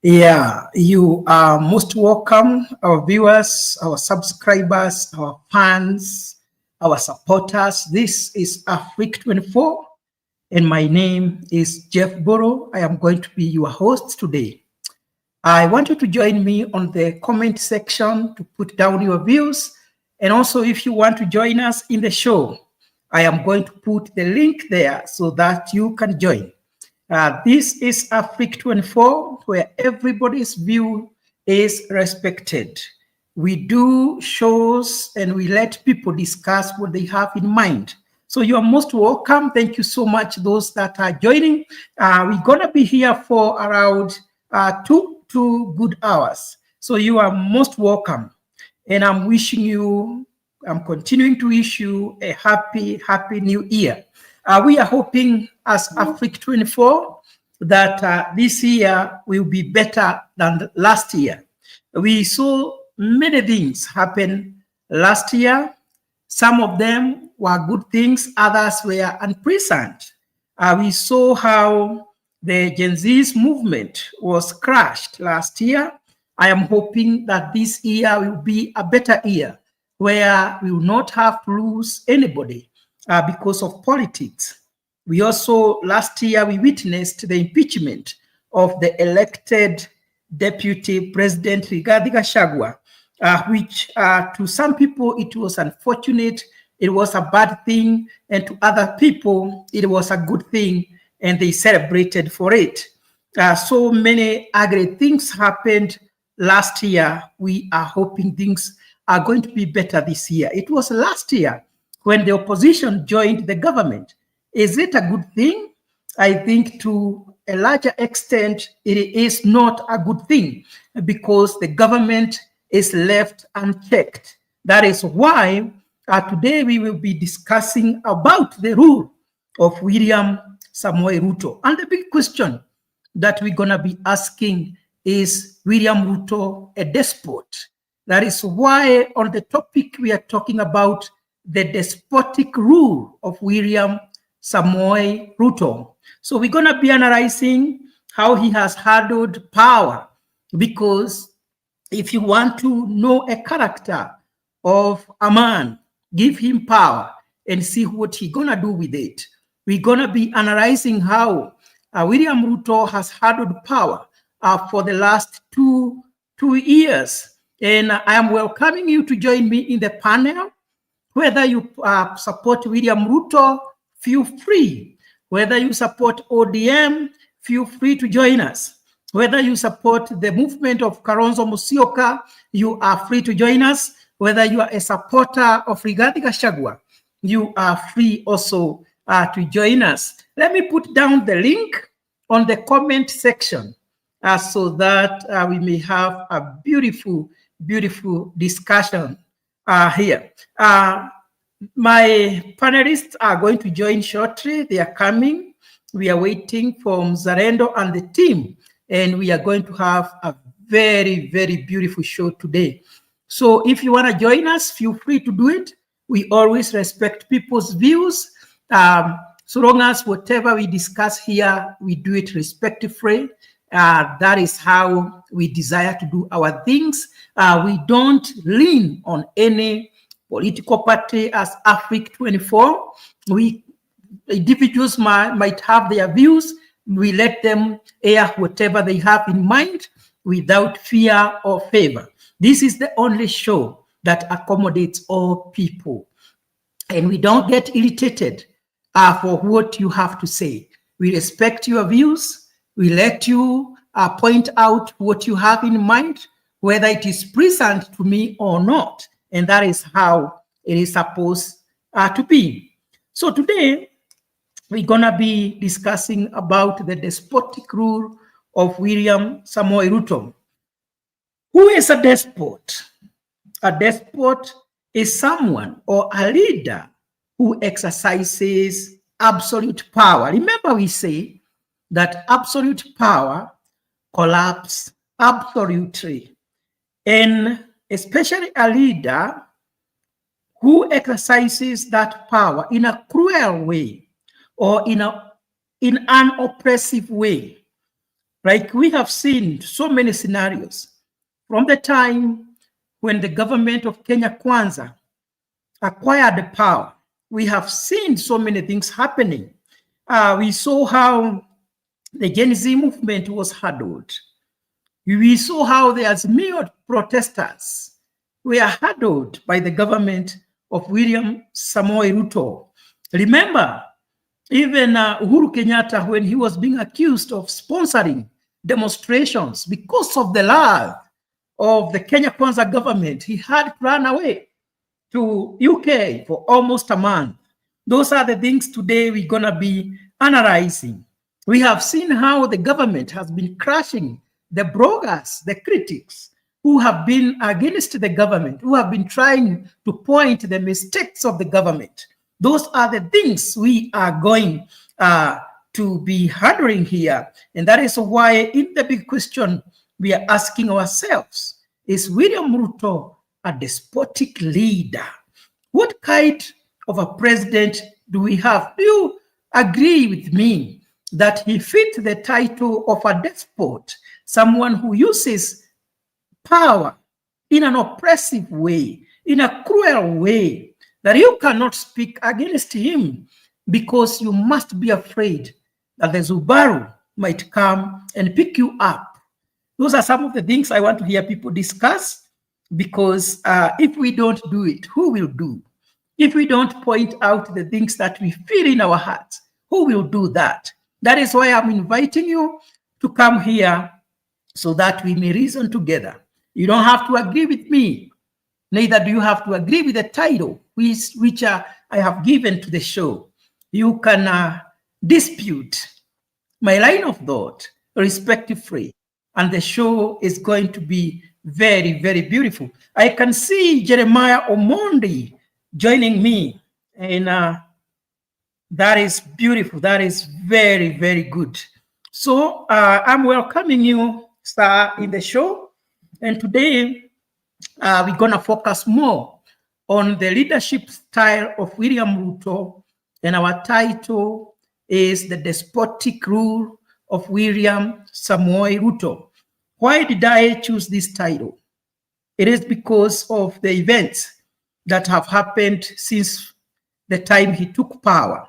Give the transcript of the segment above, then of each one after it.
Yeah, you are most welcome, our viewers, our subscribers, our fans, our supporters. This is Africa 24, and my name is Jeff Boro. I am going to be your host today. I want you to join me on the comment section to put down your views. And also, if you want to join us in the show, I am going to put the link there so that you can join. This is Africa 24, where everybody's view is respected. We do shows and we let people discuss what they have in mind. So you are most welcome. Thank you so much, those that are joining. We're going to be here for around two good hours. So you are most welcome. And I'm continuing to wish you a happy new year. We are hoping as Africa 24 that this year will be better than last year. We saw many things happen last year. Some of them were good things, others were unpleasant. We saw how the Gen Z's movement was crushed last year. I am hoping that this year will be a better year where we will not have to lose anybody because of politics. We also, last year, we witnessed the impeachment of the elected Deputy President Rigathi Gachagua, which to some people it was unfortunate, it was a bad thing, and to other people it was a good thing, and they celebrated for it. So many ugly things happened last year. We are hoping things are going to be better this year. It was last year when the opposition joined the government. Is it a good thing? I think to a larger extent, it is not a good thing because the government is left unchecked. That is why today we will be discussing about the rule of William Samoei Ruto. And the big question that we're going to be asking is William Ruto a despot? That is why on the topic we are talking about the despotic rule of William Samoei Ruto. So we're going to be analyzing how he has handled power, because if you want to know a character of a man, give him power and see what he's going to do with it. We're going to be analyzing how William Ruto has handled power for the last two years. And I am welcoming you to join me in the panel. Whether you support William Ruto, feel free. Whether you support ODM, feel free to join us. Whether you support the movement of Kalonzo Musyoka, you are free to join us. Whether you are a supporter of Rigathi Gachagua, you are free also to join us. Let me put down the link on the comment section so that we may have a beautiful discussion here. My panelists are going to join shortly. They are coming. We are waiting for Mzalendo and the team, and we are going to have a very beautiful show today. So if you want to join us, feel free to do it. We always respect people's views. So long as whatever we discuss here, we do it respectfully. That is how we desire to do our things. We don't lean on any political party as Africa 24. Individuals might have their views. We let them air whatever they have in mind without fear or favor. This is the only show that accommodates all people. And we don't get irritated for what you have to say. We respect your views. We let you point out what you have in mind, whether it is pleasant to me or not. And that is how it is supposed to be. So today, we're going to be discussing about the despotic rule of William Samoei Ruto. Who is a despot? A despot is someone or a leader who exercises absolute power. Remember, we say that absolute power collapses absolutely. And especially a leader who exercises that power in a cruel way or in an oppressive way Like we have seen so many scenarios from the time when the government of Kenya Kwanza acquired the power. We have seen so many things happening. We saw how the Gen Z movement was handled. We saw how the Azimio protesters were handled by the government of William Samoei Ruto. Remember, even Uhuru Kenyatta, when he was being accused of sponsoring demonstrations because of the love of the Kenya Kwanza government, he had run away to UK for almost a month. Those are the things today we're going to be analyzing. We have seen how the government has been crushing the bloggers, the critics who have been against the government, who have been trying to point the mistakes of the government. Those are the things we are going to be handling here. And that is why in the big question we are asking ourselves, is William Ruto a despotic leader? What kind of a president do we have? Do you agree with me that he fits the title of a despot, someone who uses power in an oppressive way, in a cruel way, that you cannot speak against him because you must be afraid that the Subaru might come and pick you up? Those are some of the things I want to hear people discuss, because if we don't do it, who will do? If we don't point out the things that we feel in our hearts, who will do that? That is why I'm inviting you to come here so that we may reason together. You don't have to agree with me. Neither do you have to agree with the title which I have given to the show. You can dispute my line of thought respectively, and the show is going to be very, very beautiful. I can see Jeremiah Omondi joining me, and that is beautiful. That is very, very good. So I'm welcoming you, sir, in the show. And today we're going to focus more on the leadership style of William Ruto. And our title is The Despotic Rule of William Samoei Ruto. Why did I choose this title? It is because of the events that have happened since the time he took power.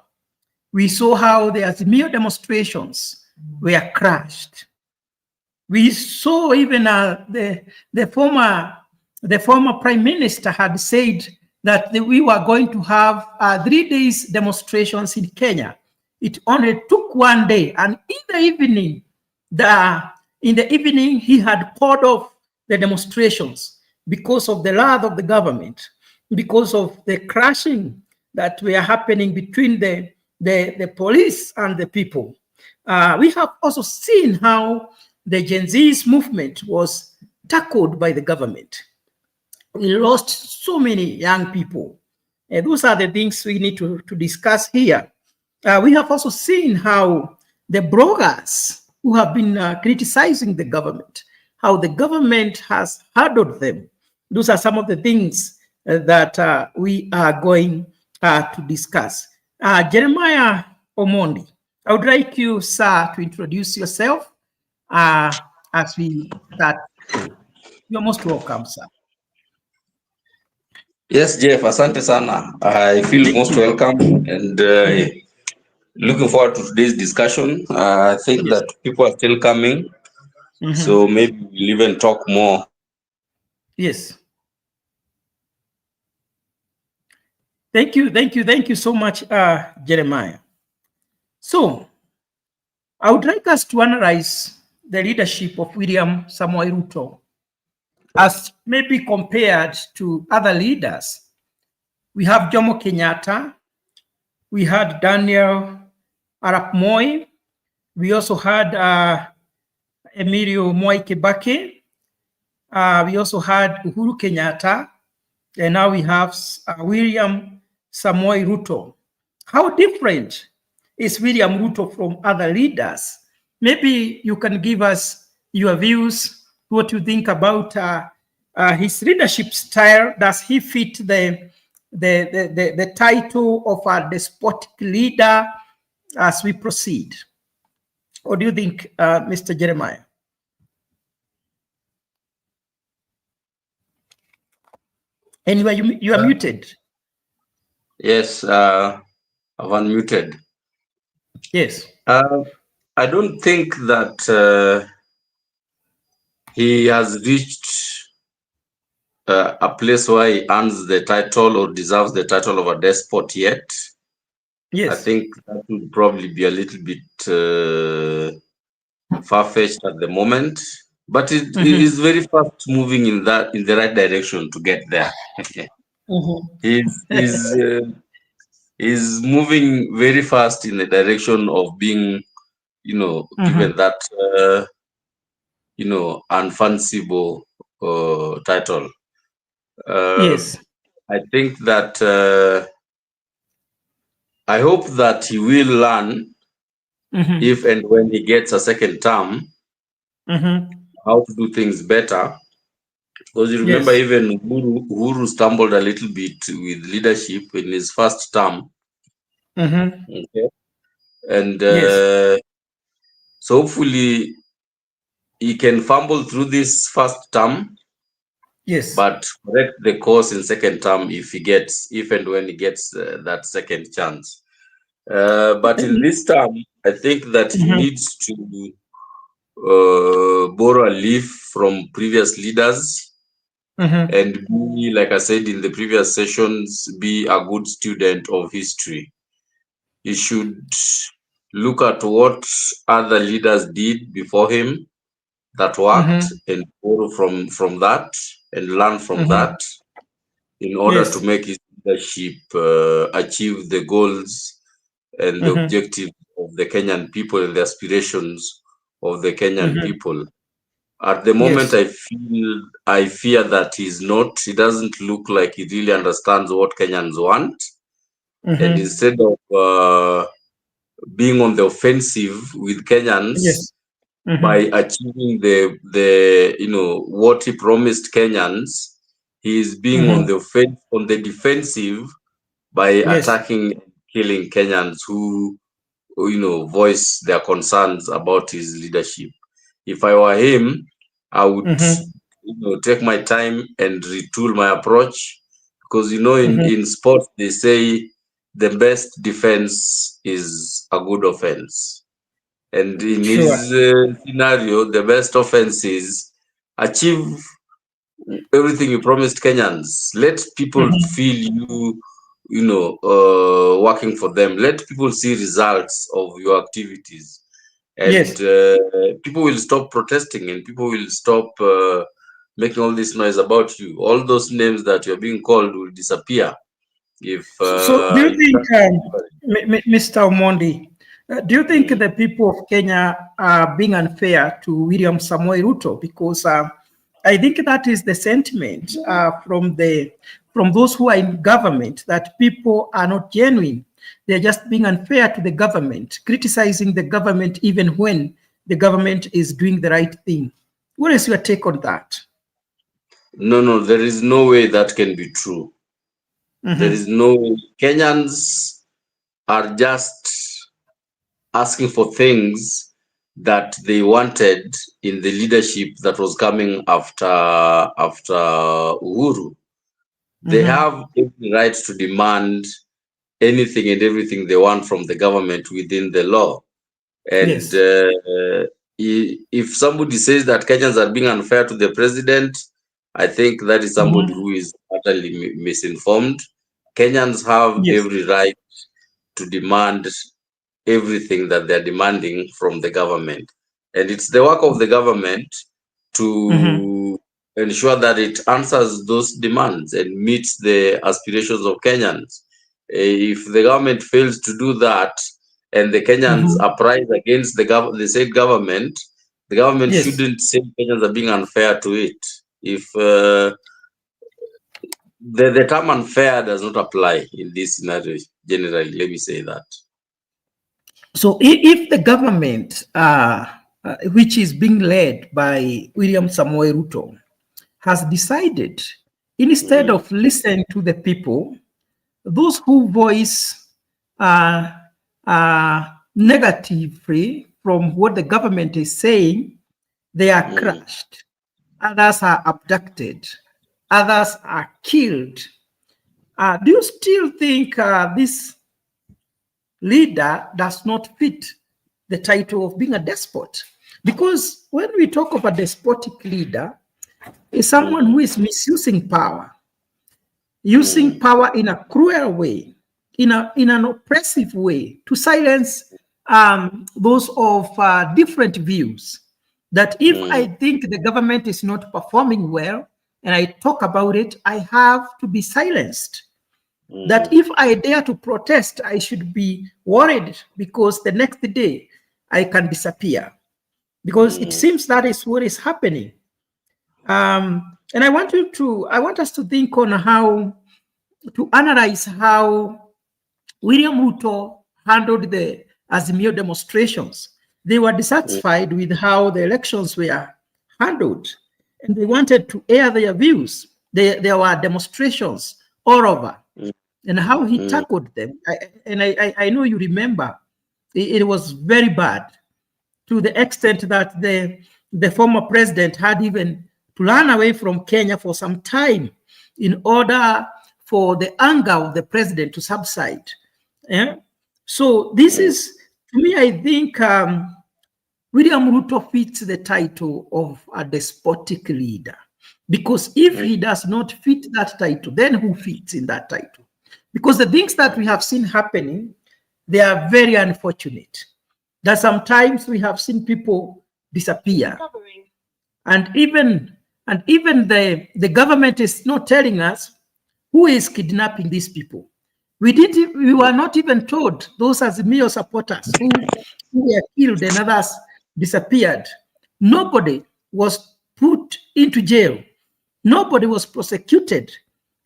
We saw how the Azimio demonstrations were crushed. We saw even the former prime minister had said that we were going to have 3 days demonstrations in Kenya. It only took 1 day, and in the evening, he had called off the demonstrations because of the wrath of the government, because of the crashing that were happening between the police and the people. We have also seen how the Gen Z's movement was tackled by the government. We lost so many young people. Those are the things we need to discuss here. We have also seen how the bloggers who have been criticizing the government, how the government has handled them. Those are some of the things that we are going to discuss. Jeremiah Omondi, I would like you, sir, to introduce yourself as we start. You're most welcome, sir. Yes, Jeff, asante sana. I feel most welcome and looking forward to today's discussion. I think that people are still coming, so maybe we'll even talk more. Yes. Thank you so much, Jeremiah. So, I would like us to analyze the leadership of William Samoei Ruto as maybe compared to other leaders. We have Jomo Kenyatta, we had Daniel Arap Moi, we also had Emilio Moi Kibaki, we also had Uhuru Kenyatta, and now we have William Samoei Ruto. How different is William Ruto from other leaders? Maybe you can give us your views, what you think about his leadership style. Does he fit the title of a despotic leader as we proceed? Or do you think, Mr. Jeremiah? Anyway, you are muted. Yes, I've unmuted. Yes. I don't think that he has reached a place where he earns the title or deserves the title of a despot yet. I Yes. think that would probably be a little bit far-fetched at the moment, but it is very fast moving in the right direction to get there. He's is moving very fast in the direction of being, given that, unfanciable title. Yes. I think that I hope that he will learn if and when he gets a second term how to do things better. Because you remember, Yes. even Uhuru stumbled a little bit with leadership in his first term. Okay. And Yes. so hopefully he can fumble through this first term, Yes. but correct the course in second term if and when he gets that second chance. But in this term, I think that he needs to borrow a leaf from previous leaders and be, like I said in the previous sessions, be a good student of history. He should look at what other leaders did before him that worked and borrow from that and learn from that in order to Yes. make his leadership achieve the goals and the objectives of the Kenyan people and the aspirations of the Kenyan people. At the moment, Yes. I fear that he doesn't look like he really understands what Kenyans want. And instead of being on the offensive with Kenyans Yes. by achieving what he promised Kenyans, he is being on the defensive by Yes. attacking and killing Kenyans who voice their concerns about his leadership. If I were him, I would take my time and retool my approach, because in sports they say the best defense is a good offense, and in Sure. his scenario the best offense is achieve everything you promised Kenyans. Let people feel working for them. Let people see results of your activities, and Yes. people will stop protesting, and people will stop making all this noise about you. All those names that you're being called will disappear if So, do you you think, start delivering. Mr. Omondi, do you think the people of Kenya are being unfair to William Samoei Ruto? Because I think that is the sentiment from those who are in government, that people are not genuine. They're just being unfair to the government, criticizing the government even when the government is doing the right thing. What is your take on that? No, there is no way that can be true. There is no way. Kenyans are just asking for things that they wanted in the leadership that was coming after Uhuru. They have every right to demand anything and everything they want from the government within the law. And Yes. if somebody says that Kenyans are being unfair to the president, I think that is somebody who is utterly misinformed. Kenyans have Yes. every right to demand everything that they're demanding from the government. And it's the work of the government to ensure that it answers those demands and meets the aspirations of Kenyans. If the government fails to do that and the Kenyans uprise against the said government, the government Yes. shouldn't say Kenyans are being unfair to it. If the term unfair does not apply in this scenario, generally, let me say that. So if the government, which is being led by William Samoei Ruto, has decided, instead of listening to the people, those who voice negatively from what the government is saying, they are crushed. Others are abducted. Others are killed. Do you still think this leader does not fit the title of being a despot? Because when we talk of a despotic leader, it's someone who is misusing power, using power in a cruel way, in an oppressive way, to silence those of different views. That if I think the government is not performing well and I talk about it, I have to be silenced. That if I dare to protest, I should be worried because the next day I can disappear. Because it seems that is what is happening. And I want us to think on to analyze how William Ruto handled the Azimio demonstrations. They were dissatisfied with how the elections were handled, and they wanted to air their views. There were demonstrations all over, and how he tackled them. I know you remember, it was very bad, to the extent that the former president had even to run away from Kenya for some time in order for the anger of the president to subside. Yeah? So this is, to me, I think William Ruto fits the title of a despotic leader. Because if he does not fit that title, then who fits in that title? Because the things that we have seen happening, they are very unfortunate. That sometimes we have seen people disappear. And even the government is not telling us who is kidnapping these people. We were not even told those Azimio supporters who were killed and others disappeared. Nobody was put into jail. Nobody was prosecuted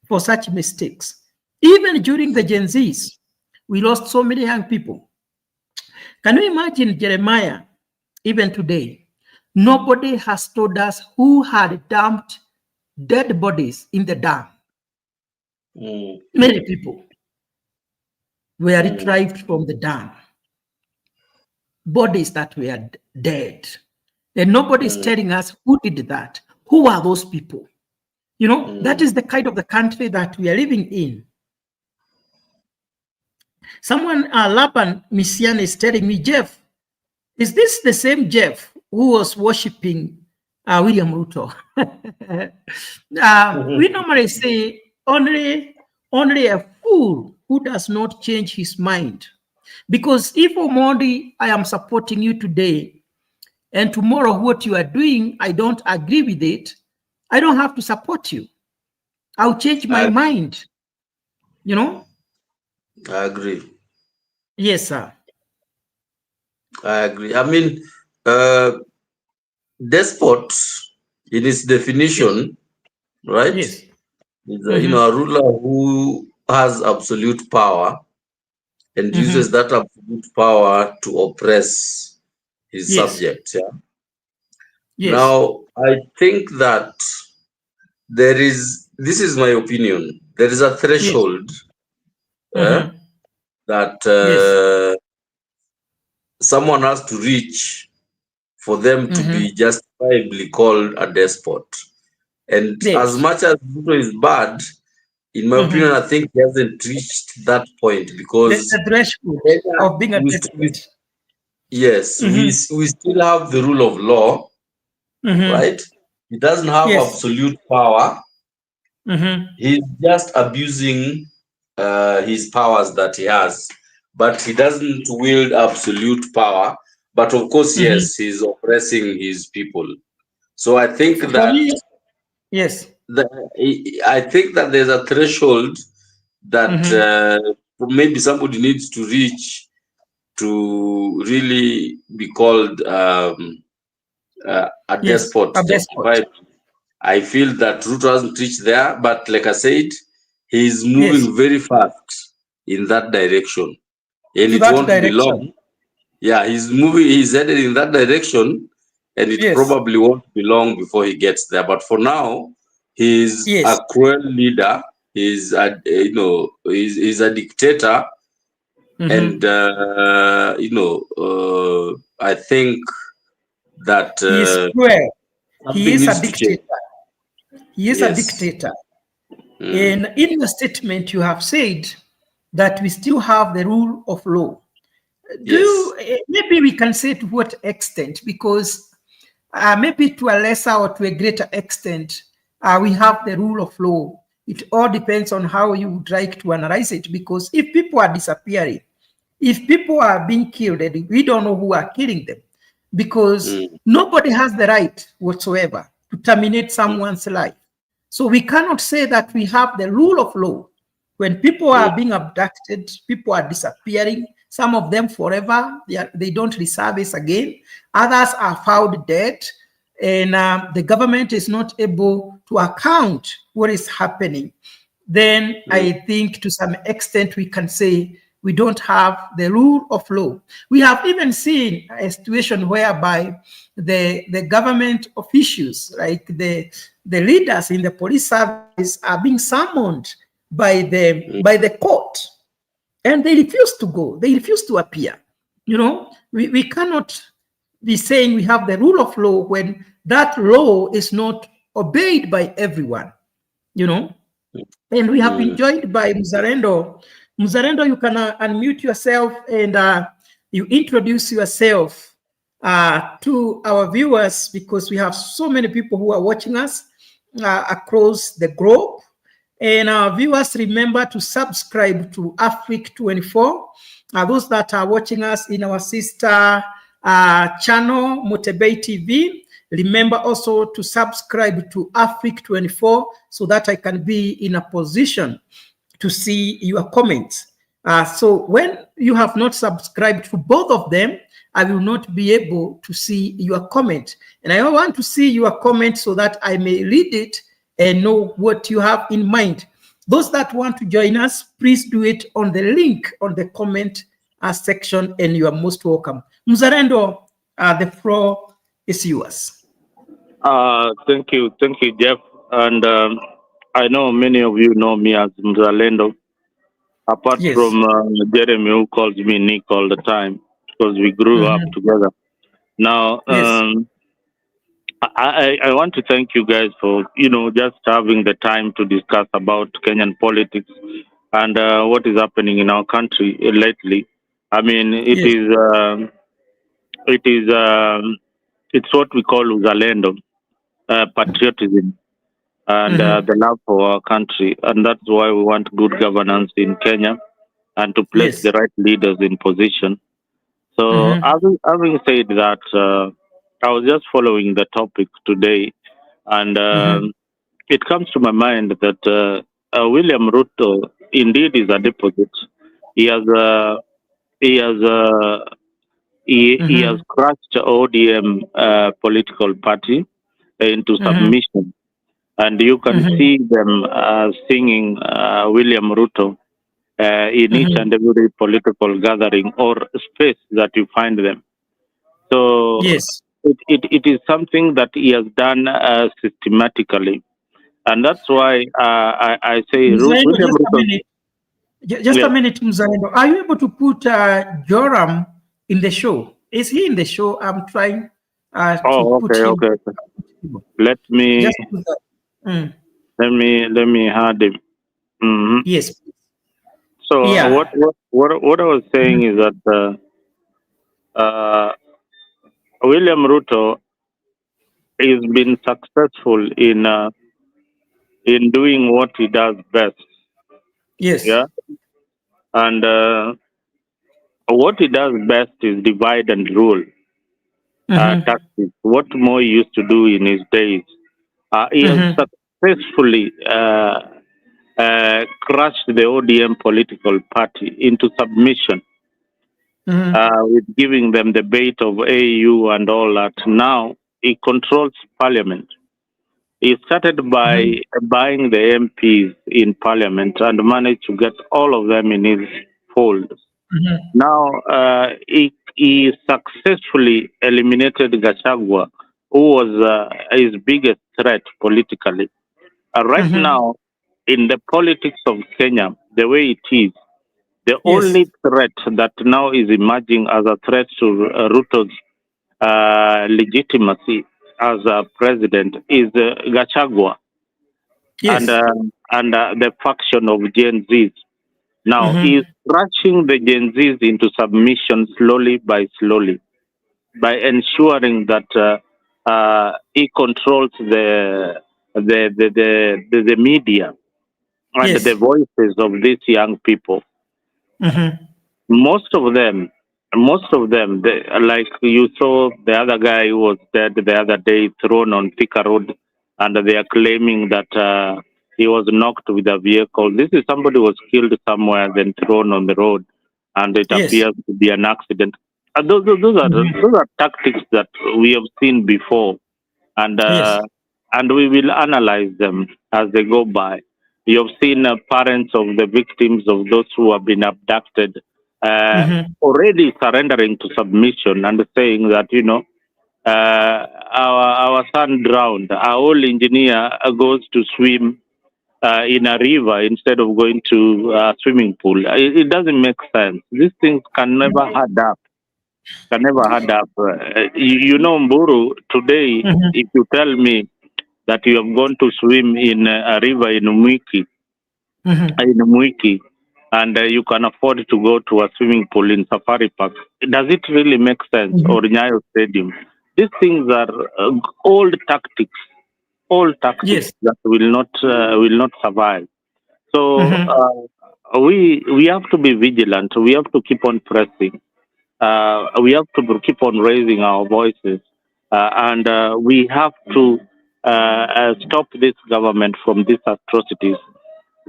for such mistakes. Even during the Gen Zs, we lost so many young people. Can you imagine Jeremiah, even today? Nobody has told us who had dumped dead bodies in the dam. Many people were retrieved from the dam. Bodies that were dead. And nobody is telling us who did that. Who are those people? You know, that is the kind of the country that we are living in. Someone, Laban Misian, is telling me, Jeff, is this the same Jeff who was worshiping William Ruto? We normally say only a fool who does not change his mind. Because if Omondi, I am supporting you today, and tomorrow what you are doing, I don't agree with it, I don't have to support you. I'll change my mind. You know? I agree. Yes, sir. I agree. I mean, despot, in its definition, right? Yes. Is a ruler who has absolute power and uses that absolute power to oppress his subjects. Yeah. Yes. Now, I think that this is my opinion, there is a threshold that someone has to reach for them to be justifiably called a despot. And as much as Ruto is bad, in my opinion, I think he hasn't reached that point, because the threshold of being a despot. Yes, we still have the rule of law, right? He doesn't have absolute power. He's just abusing his powers that he has, but he doesn't wield absolute power. But of course, yes, he's oppressing his people. So I think that I think that there's a threshold that maybe somebody needs to reach to really be called a despot. I feel that Ruto hasn't reached there, but like I said, he's moving very fast in that direction, and it won't be long. Yeah, he's headed in that direction, and it probably won't be long before he gets there. But for now, he's a cruel leader. He's a dictator, And Mm-hmm. I think that He is cruel. He something is a needs to change. dictator. He is a Yes. dictator. Mm, And in your statement, you have said that we still have the rule of law. yes. Maybe we can say to what extent? Because maybe to a lesser or to a greater extent, we have the rule of law. It all depends on how you would like to analyze it. Because if people are disappearing, if people are being killed, and we don't know who are killing them, because Mm, nobody has the right whatsoever to terminate mm, someone's life. So we cannot say that we have the rule of law when people mm, are being abducted, people are disappearing, some of them forever, they don't resurface again, others are found dead, and the government is not able to account what is happening. Then mm, I think to some extent we can say we don't have the rule of law. We have even seen a situation whereby the government officials, like the leaders in the police service, are being summoned mm, by the court, and they refuse to go. They refuse to appear. We cannot be saying we have the rule of law when that law is not obeyed by everyone. You know, and we have been mm. joined by Mzalendo. Mzalendo, you can unmute yourself and you introduce yourself to our viewers, because we have so many people who are watching us across the globe. And our viewers, remember to subscribe to Afric 24. Those that are watching us in our sister channel, Motebei TV, remember also to subscribe to Afric 24 so that I can be in a position to see your comments. So when you have not subscribed to both of them, I will not be able to see your comment. And I want to see your comment so that I may read it and know what you have in mind. Those that want to join us, please do it on the link on the comment section, and you are most welcome. Mzarendo, the floor is yours. Thank you, Jeff. And I know many of you know me as Mzalendo, apart Yes. from Jeremy, who calls me Nick all the time, because we grew up Mhm. together. Now, Yes. I want to thank you guys for just having the time to discuss about Kenyan politics and what is happening in our country lately. I mean, Yes. it is it's what we call uzalendo, patriotism, and Mhm. the love for our country. And that's why we want good governance in Kenya and to place Yes. the right leaders in position. So, Mhm. having said that, I was just following the topic today, and Mhm. it comes to my mind that William Ruto indeed is a deposit. He has he has he has Mhm. crushed ODM political party into Mhm. submission, and you can Mhm. see them singing William Ruto in each Mhm. and every political gathering or space that you find them. So Yes. it is something that he has done systematically, and that's why I say Mzalendo, William just a Ruto. minute. Just a Yes. minute, Mzalendo. Are you able to put Joram in the show? Is he in the show? I'm trying to Oh, put okay, him. okay. Let me Just do that. Mm. let me add him. Hmm. Yes. So Yeah. what I was saying Mhm. is that William Ruto has been successful in doing what he does best. Yes. Yeah, and what he does best is divide and rule Mm-hmm. tactics. What Moi used to do in his days, he has Mm-hmm. successfully crushed the ODM political party into submission, Mm-hmm. with giving them the bait of AU and all that. Now he controls parliament. He started Mm-hmm. by buying the MPs in parliament and managed to get all of them in his fold. Mm-hmm. Now he successfully eliminated Gachagua, who was his biggest threat politically. Right Mm-hmm. now, in the politics of Kenya, the way it is, The only threat that now is emerging as a threat to Ruto's legitimacy as a president is Gachagua and the faction of Gen Zs. Now, he's rushing the Gen Zs into submission slowly by ensuring that he controls the media and the voices of these young people. Most of them, like you saw the other guy who was dead the other day, thrown on Thika Road, and they are claiming that he was knocked with a vehicle. This is somebody who was killed somewhere, then thrown on the road, and it appears to be an accident. And those are tactics that we have seen before, and we will analyze them as they go by. You have seen parents of the victims of those who have been abducted already surrendering to submission and saying that, our son drowned. Our old engineer goes to swim in a river instead of going to a swimming pool. It doesn't make sense. These things can never add up. Mburu, today, if you tell me that you have gone to swim in a river in Mwiki, and you can afford to go to a swimming pool in Safari Park, does it really make sense? Or Nyayo Stadium? These things are old tactics that will not survive. So we have to be vigilant. We have to keep on pressing. We have to keep on raising our voices, and we have to stop this government from these atrocities.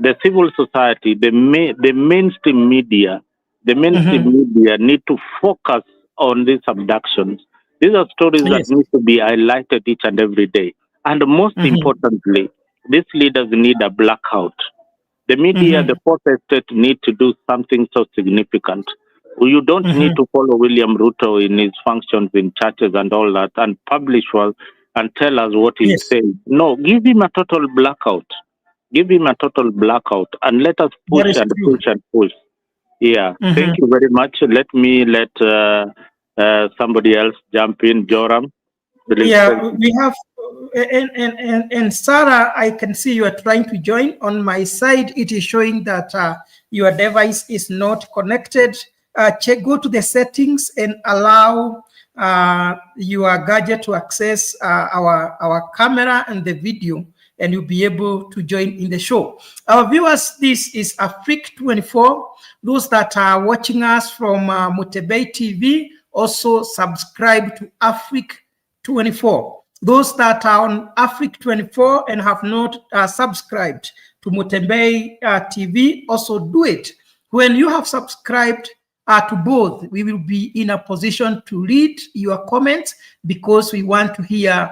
The civil society, the mainstream media, need to focus on these abductions. These are stories that need to be highlighted each and every day. And most importantly, these leaders need a blackout. The media, the fourth estate need to do something so significant. You don't need to follow William Ruto in his functions in churches and all that and publish and tell us what he's saying. No, give him a total blackout. Give him a total blackout and let us push and push and push. Yeah, thank you very much. Let somebody else jump in, Joram. Yeah, we have, and Sarah, I can see you are trying to join. On my side, it is showing that your device is not connected. Go to the settings and allow your gadget to access our camera and the video, and you'll be able to join in the show. Our viewers, this is Afrique 24. Those that are watching us from Mutebei TV, also subscribe to Afrique 24. Those that are on Afrique 24 and have not subscribed to Mutebei TV, also do it. When you have subscribed to both, we will be in a position to read your comments because we want to hear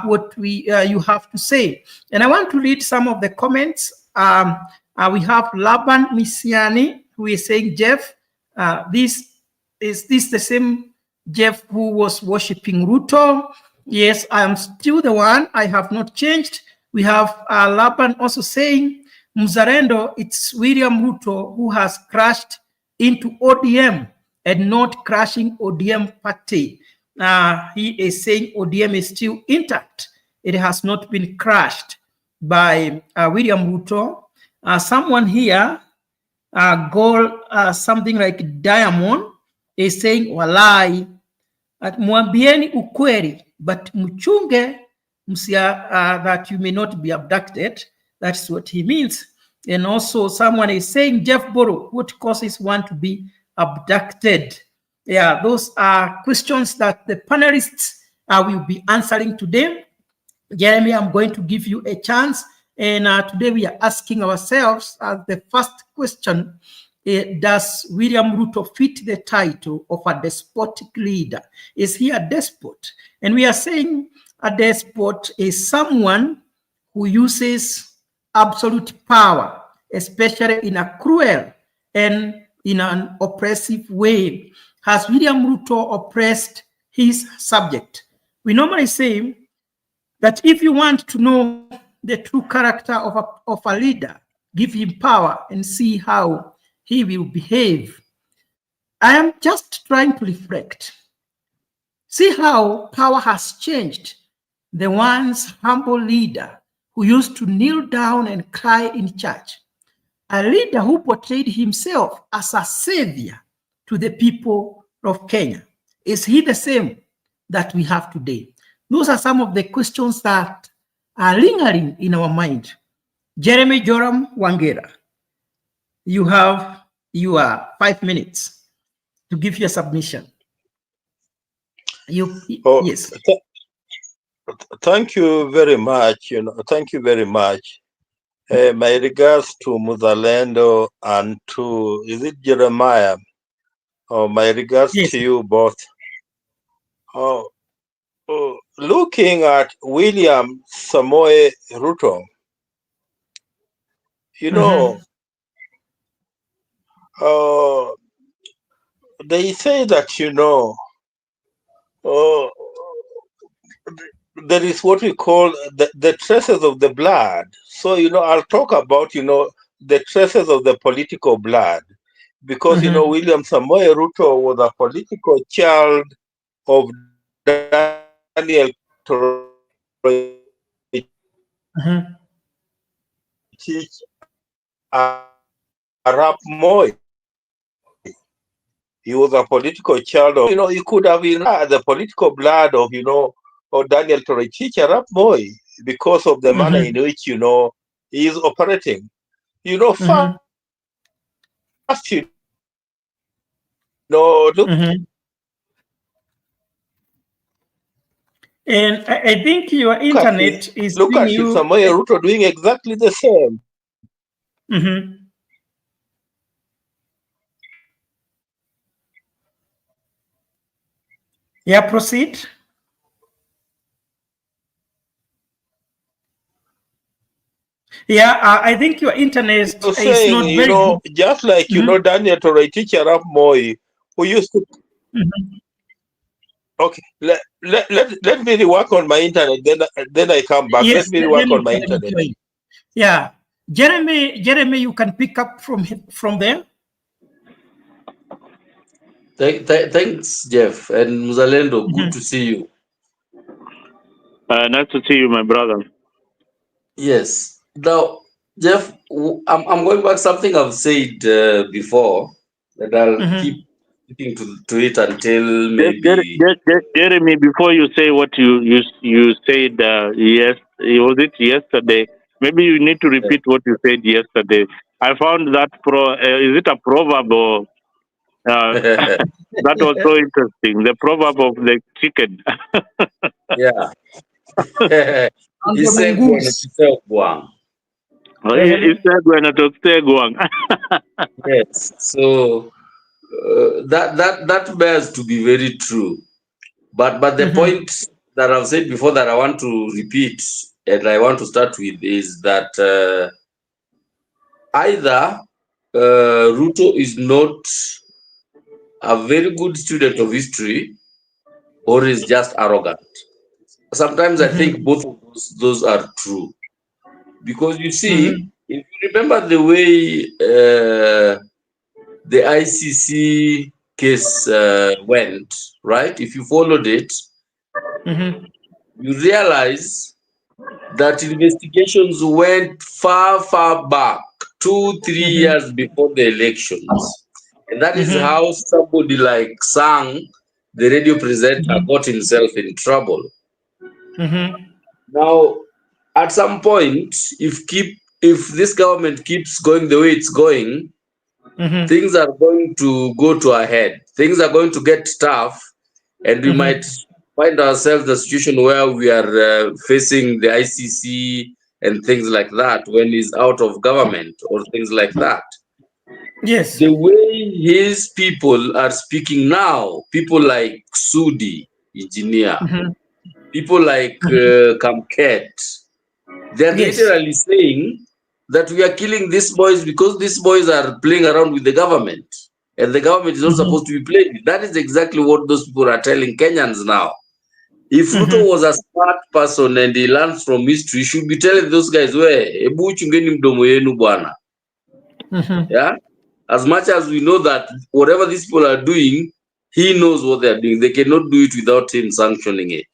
what you have to say. And I want to read some of the comments. We have Laban Misiani, who is saying, Jeff, is this the same Jeff who was worshiping Ruto? Yes, I am still the one. I have not changed. We have Laban also saying, Mzarendo, it's William Ruto who has crashed into ODM and not crashing ODM party. He is saying ODM is still intact. It has not been crashed by William Ruto. Someone here, something like Diamond, is saying, walai, at mwambieni ukweli, but mchunge that you may not be abducted. That's what he means. And also someone is saying, Jeff Boro, what causes one to be abducted? Yeah, those are questions that the panelists will be answering today. Jeremy, I'm going to give you a chance. And today we are asking ourselves the first question, does William Ruto fit the title of a despotic leader? Is he a despot? And we are saying a despot is someone who uses absolute power, especially in a cruel and in an oppressive way. Has William Ruto oppressed his subject? We normally say that if you want to know the true character of a leader, give him power and see how he will behave. I am just trying to reflect. See how power has changed. The once humble leader who used to kneel down and cry in church, a leader who portrayed himself as a savior to the people of Kenya. Is he the same that we have today? Those are some of the questions that are lingering in our mind. Jeremy Joram Wangera, you have your 5 minutes to give your submission. Yes. Thank you very much. Thank you very much. My regards to Muzalendo and to, is it Jeremiah? My regards Yes. to you both. Looking at William Samoe Ruto, they say that, there is what we call the traces of the blood. So, I'll talk about, the traces of the political blood. Because, William Samoe Ruto was a political child of Daniel Arap Moi. He was a political child of, he could have been the political blood of, of Daniel Toroitich Arap Moi because of the manner in which, he is operating. First, look. And I think your internet is look at you. Samoe Ruto doing exactly the same. Yeah, proceed. Yeah, I think your internet is not very good. Just like, Daniel Toroitich Arap Moi, who used to... Okay, let me work on my internet, then I come back. Yes, let me work on my internet. Yeah. Jeremy, you can pick up from there. Thanks, Jeff. And Muzalendo, good to see you. Nice to see you, my brother. Yes. Now, Jeff, I'm going back something I've said before, that I'll keep sticking to it until maybe... Jeremy, before you say what you said, yes, was it yesterday? Maybe you need to repeat what you said yesterday. I found that is it a proverb or that was so interesting. The proverb of the chicken. Yeah. He said yes. So that bears to be very true. But the point that I've said before that I want to repeat and I want to start with is that either Ruto is not a very good student of history or is just arrogant. Sometimes I think both of those are true. Because you see, if you remember the way the ICC case went, right? If you followed it, you realize that investigations went far, far back, 2-3 years before the elections. And that is how somebody like Sang, the radio presenter, got himself in trouble. Now, at some point, if this government keeps going the way it's going, things are going to go to a head. Things are going to get tough, and we might find ourselves in a situation where we are facing the ICC and things like that when he's out of government or things like that. Yes. The way his people are speaking now, people like Sudi, engineer, people like Kamket, they're literally saying that we are killing these boys because these boys are playing around with the government. And the government is not supposed to be playing. That is exactly what those people are telling Kenyans now. If Ruto was a smart person and he learns from history, he should be telling those guys, yeah? As much as we know that whatever these people are doing, he knows what they are doing. They cannot do it without him sanctioning it.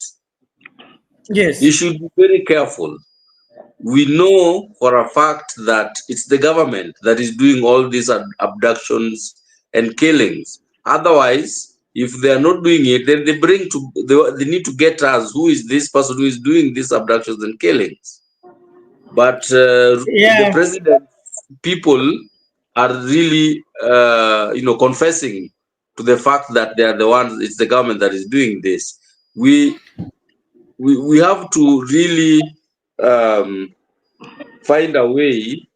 Yes. He should be very careful. We know for a fact that it's the government that is doing all these abductions and killings. Otherwise, if they are not doing it, then they need to get us who is this person who is doing these abductions and killings. But the president people are really confessing to the fact that they are the ones, it's the government that is doing this. We have to really find a way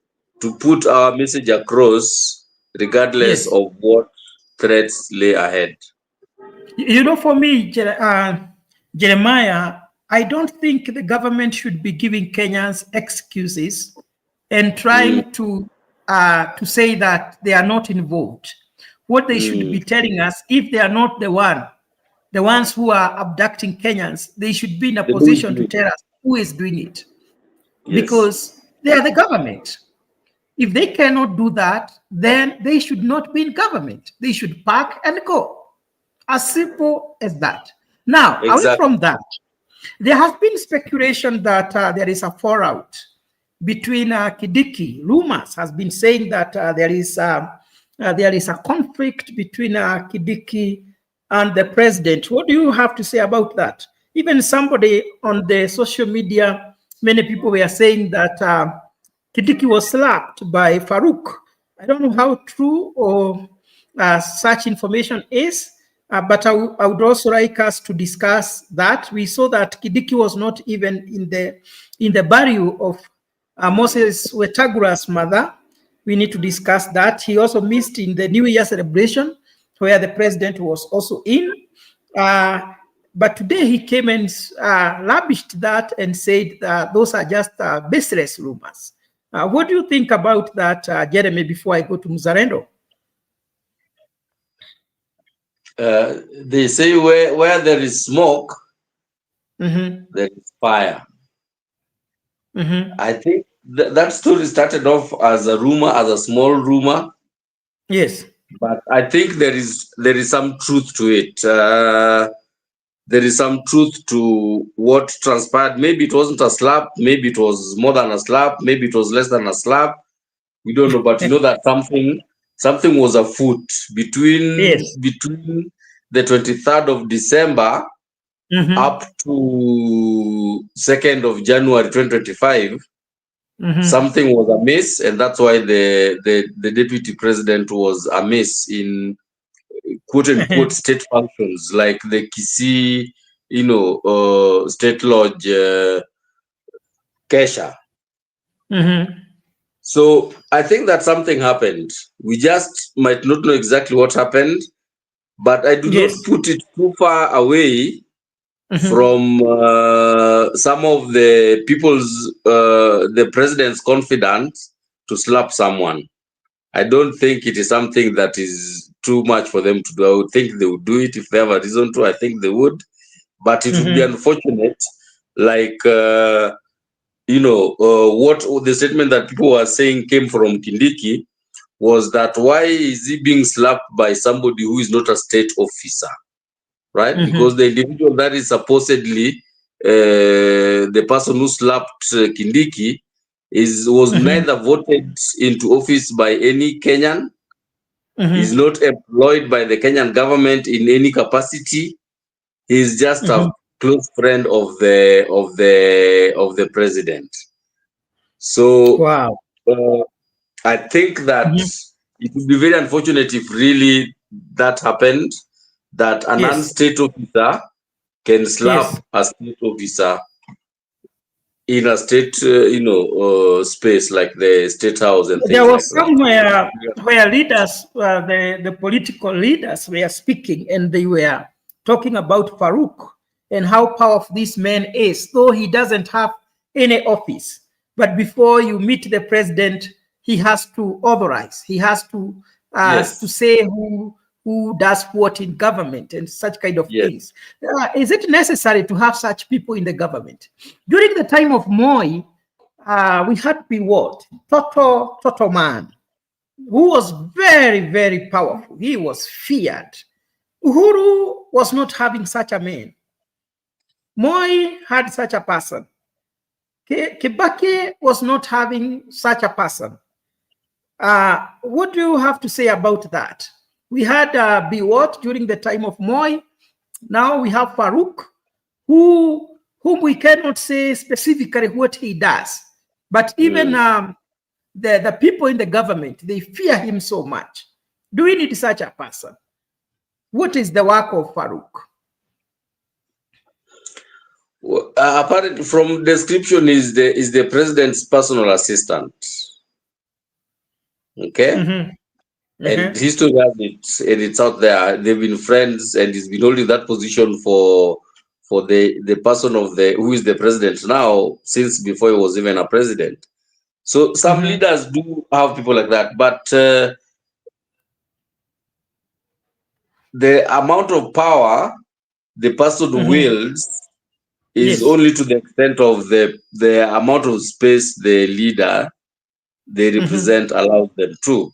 to put our message across regardless of what threats lay ahead. You know, for me, Jeremiah, I don't think the government should be giving Kenyans excuses and trying to say that they are not involved. What they should be telling us, if they are not the ones who are abducting Kenyans, they should be in a position to tell us who is doing it. Yes. Because they are the government. If they cannot do that, then they should not be in government. They should pack and go. As simple as that. Now, away from that, there has been speculation that there is a fallout between Kidiki. Rumors has been saying that there is a conflict between Kidiki and the president. What do you have to say about that? Even somebody on the social media, many people were saying that Kidiki was slapped by Farouk. I don't know how true or such information is, but I would also like us to discuss that. We saw that Kidiki was not even in the burial of Moses Wetangula's mother. We need to discuss that. He also missed in the New Year celebration, where the president was also in. But today he came and lavished that and said those are just baseless rumors. What do you think about that, Jeremy, before I go to Mzalendo? They say where there is smoke, there is fire. I think that story started off as a rumor, as a small rumor. Yes. But I think there is some truth to it. There is some truth to what transpired. Maybe it wasn't a slap. Maybe it was more than a slap. Maybe it was less than a slap. We don't know. But you know that something was afoot between the 23rd of December up to 2nd of January 2025. Something was amiss, and that's why the deputy president was amiss in quote unquote state functions like the Kisii, State Lodge, Kesha. So I think that something happened. We just might not know exactly what happened, but I do not put it too far away from some of the the president's confidence to slap someone. I don't think it is something that is too much for them to do. I would think they would do it if they have a reason to. I think they would, but it would be unfortunate. Like what the statement that people were saying came from Kindiki was that why is he being slapped by somebody who is not a state officer? Right? Because the individual that is supposedly the person who slapped Kindiki was neither voted into office by any Kenyan, is not employed by the Kenyan government in any capacity. He's just a close friend of the president. So wow. I think that it would be very unfortunate if really that happened, that a non-state officer can slap a state officer in a state, space like the State House and things like that. There was somewhere where leaders, the political leaders were speaking, and they were talking about Farouk and how powerful this man is, though he doesn't have any office. But before you meet the president, he has to authorize. He has to say who does what in government and such kind of things. Is it necessary to have such people in the government? During the time of Moi, we had to be what? Total man. who was very, very powerful. He was feared. Uhuru was not having such a man. Moi had such a person. Kibaki was not having such a person. What do you have to say about that? We had Biwot during the time of Moi. Now we have Farouk, whom we cannot say specifically what he does. But even the people in the government, they fear him so much. Do we need such a person? What is the work of Farouk? Apart from description, is the president's personal assistant. Okay. And history has it, and it's out there. They've been friends, and he's been holding that position for the person of who is the president now since before he was even a president. So some leaders do have people like that, but the amount of power the person wields is only to the extent of the amount of space the leader they represent allows them to.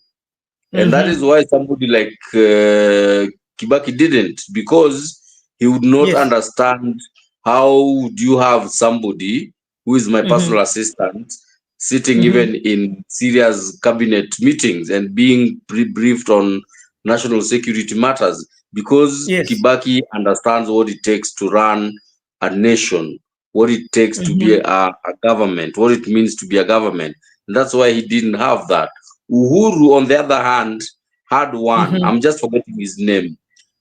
And that is why somebody like Kibaki didn't, because he would not understand how do you have somebody who is my personal assistant sitting even in serious cabinet meetings and being briefed on national security matters, because Kibaki understands what it takes to run a nation, what it takes to be a government, what it means to be a government. And that's why he didn't have that. Uhuru, on the other hand, had one. I'm just forgetting his name.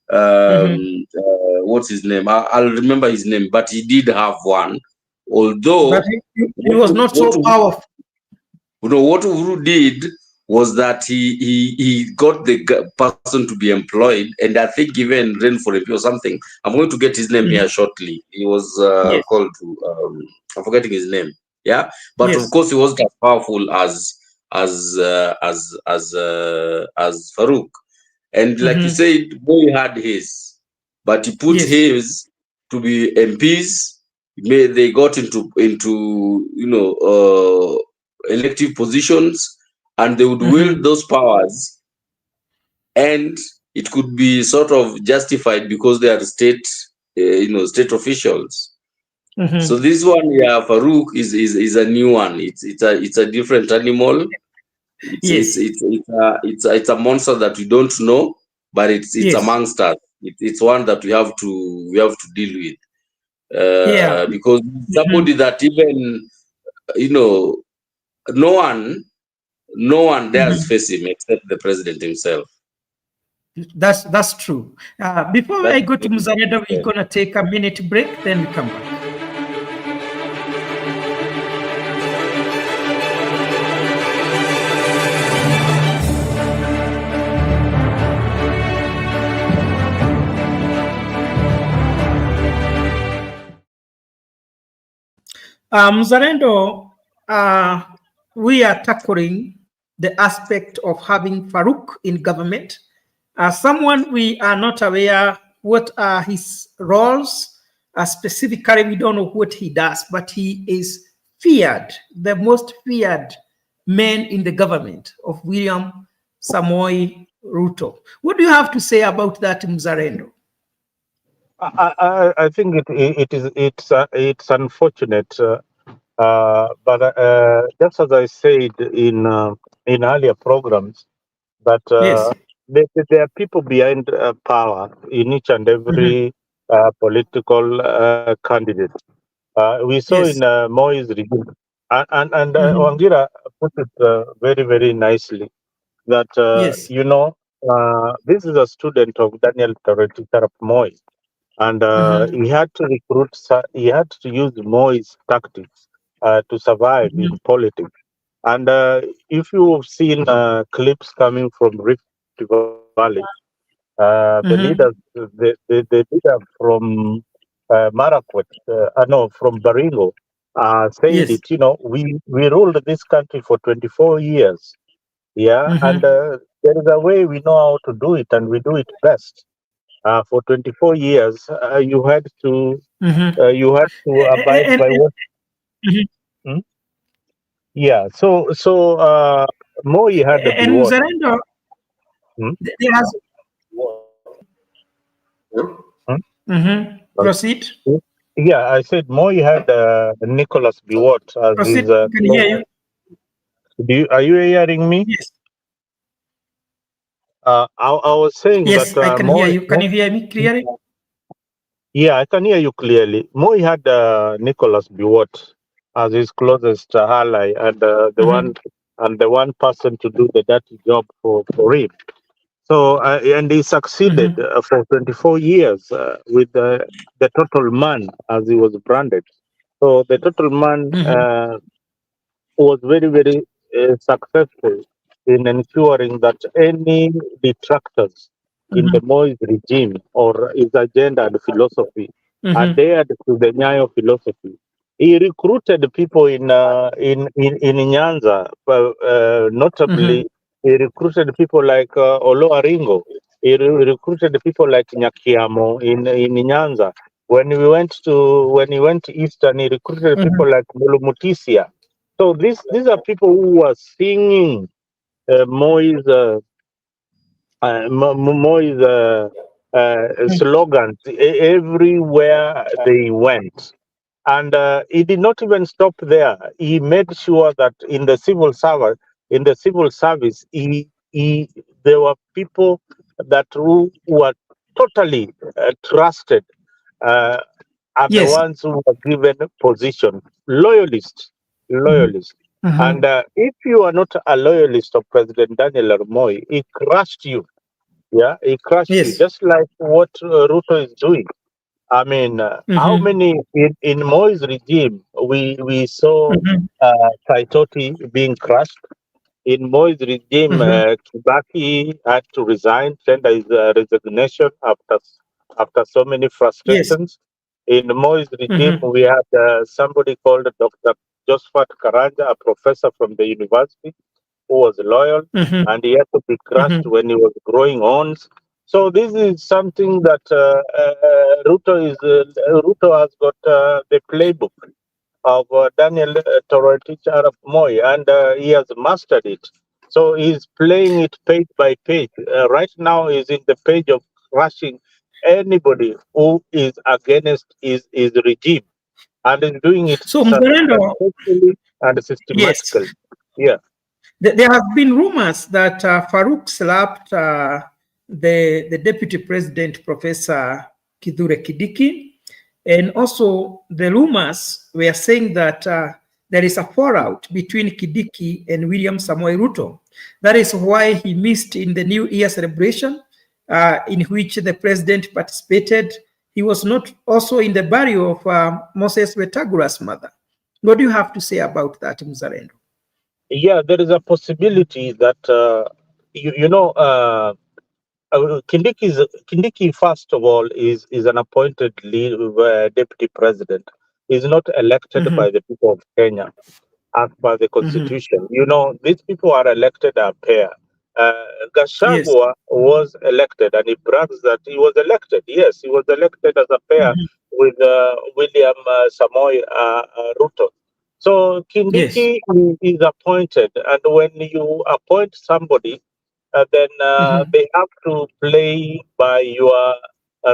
What's his name? I'll remember his name, but he did have one. Although but he was not so powerful. What Uhuru did was that he got the person to be employed, and I think even ran for MP or something. I'm going to get his name here shortly. He was called to. I'm forgetting his name. Yeah, but of course he wasn't as powerful as Farouk. And like you said, Boy had his, but he put his to be MPs. They got into elective positions, and they would wield those powers, and it could be sort of justified because they are state officials. So this one, Farouk is a new one. It's a different animal. It's a monster that we don't know, but it's amongst us. It's one that we have to deal with. Because somebody that even no one dares face him except the president himself. That's true. Before I go to Muzareda, we're gonna take a minute break, then we come back. Mzalendo, we are tackling the aspect of having Farouk in government. Someone we are not aware what are his roles. Specifically, we don't know what he does, but he is feared, the most feared man in the government of William Samoei Ruto. What do you have to say about that, Mzalendo? I think it's unfortunate, but just as I said in earlier programs, that there are people behind power in each and every political candidate. We saw in Moi's regime, and Wangira put it very, very nicely that this is a student of Daniel Toreti Arap Moi. And he had to he had to use Moi's tactics to survive in politics. And if you've seen clips coming from Rift Valley, the leaders, the leader from Marakwet, no, from Baringo, said it, we ruled this country for 24 years. Yeah, and there is a way we know how to do it, and we do it best. For 24 years, you had to abide by what? Yeah. Moi had to be And what? Mzalendo, Hmm? there has. Hmm? Proceed. Yeah, I said Moi had Nicholas Biwott as Proceed. his. We can hear you. Are you hearing me? Yes. I was saying that Yes, I can hear you. Can you hear me clearly? yeah, I can hear you clearly. Moi had Nicholas Biwott as his closest ally and the one person to do the dirty job for him. So and he succeeded for 24 years with the total man as he was branded. So the total man was very, very successful in ensuring that any detractors in the Moise regime or his agenda and philosophy adhered to the Nyayo philosophy. He recruited people in Nyanza, notably, he recruited people like Olo Aringo. Recruited people like Nyakiamo in Nyanza. When he went eastern, he recruited people like Mulumutisia. So these are people who are singing Moi's Moi's slogans everywhere they went, and he did not even stop there. He made sure that in the civil service, he there were people that who were totally trusted. Uh, are the Yes. ones who were given position. Loyalists. And if you are not a loyalist of President Daniel Moi, he crushed you. Yeah, he crushed you, Yes. just like what Ruto is doing. I mean, how many in Moi's regime we saw Saitoti being crushed? In Moi's regime, Kibaki had to resign, tender his resignation after so many Yes. frustrations. In Moi's regime, we had somebody called Dr. Josephat Karanja, a professor from the university, who was loyal, and he had to be crushed when he was growing horns. So this is something that Ruto has got the playbook of Daniel Toroitich Arap Moi, and he has mastered it. So he's playing it page by page. Right now, he's in the page of crushing anybody who is against his regime, and is doing it So, Mzalendo, successfully and yes, systematically. Yeah. there have been rumors that Farouk slapped the deputy president, Professor Kithure Kidiki. And also, the rumors were saying that there is a fallout between Kidiki and William Samoei Ruto. That is why he missed in the New Year celebration, in which the president participated. He was not also in the burial of Moses Wetangula's mother. What do you have to say about that, Mzalendo? Yeah, there is a possibility that Kindiki, first of all, is an appointed deputy president. He's not elected by the people of Kenya as per the constitution. These people are elected a pair. Uh, Yes. Gashagwa was elected, and he brags that he was elected. Yes, he was elected as a pair with William Samoei Ruto. So Yes. Kindiki is appointed, and when you appoint somebody, then they have to play by your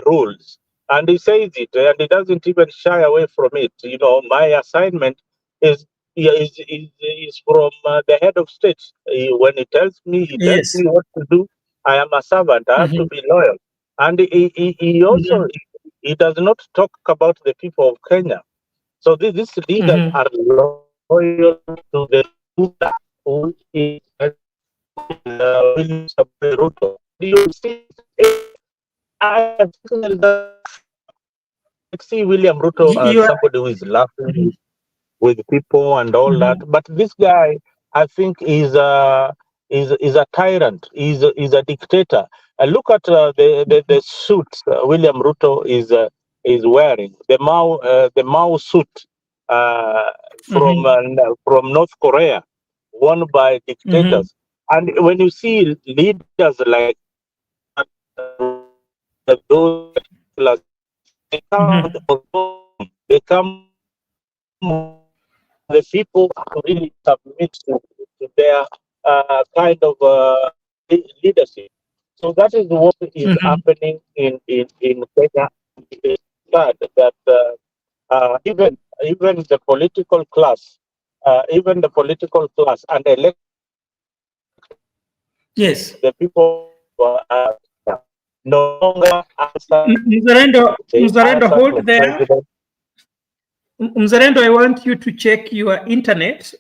rules. And he says it, and he doesn't even shy away from it. My assignment is is from the head of state. When he tells Yes. me what to do. I am a servant. I have to be loyal. And he also he does not talk about the people of Kenya. So these leaders are loyal to the ruler who is William Samoei Ruto. You see, I think there is a I see William Ruto as You are. somebody who is laughing with people and all that. But this guy, I think, is a tyrant. Is a dictator. Look at the suit William Ruto is wearing. The Mao suit uh, from North Korea, worn by dictators. And when you see leaders like those, they come with authority. They come with the people really submit to their kind of leadership. So that is what is happening in Kenya. It's sad that even the political class, and elect Yes. the people no longer answer. Mzarendo, hold to there. president. Mzarendo, I want you to check your internet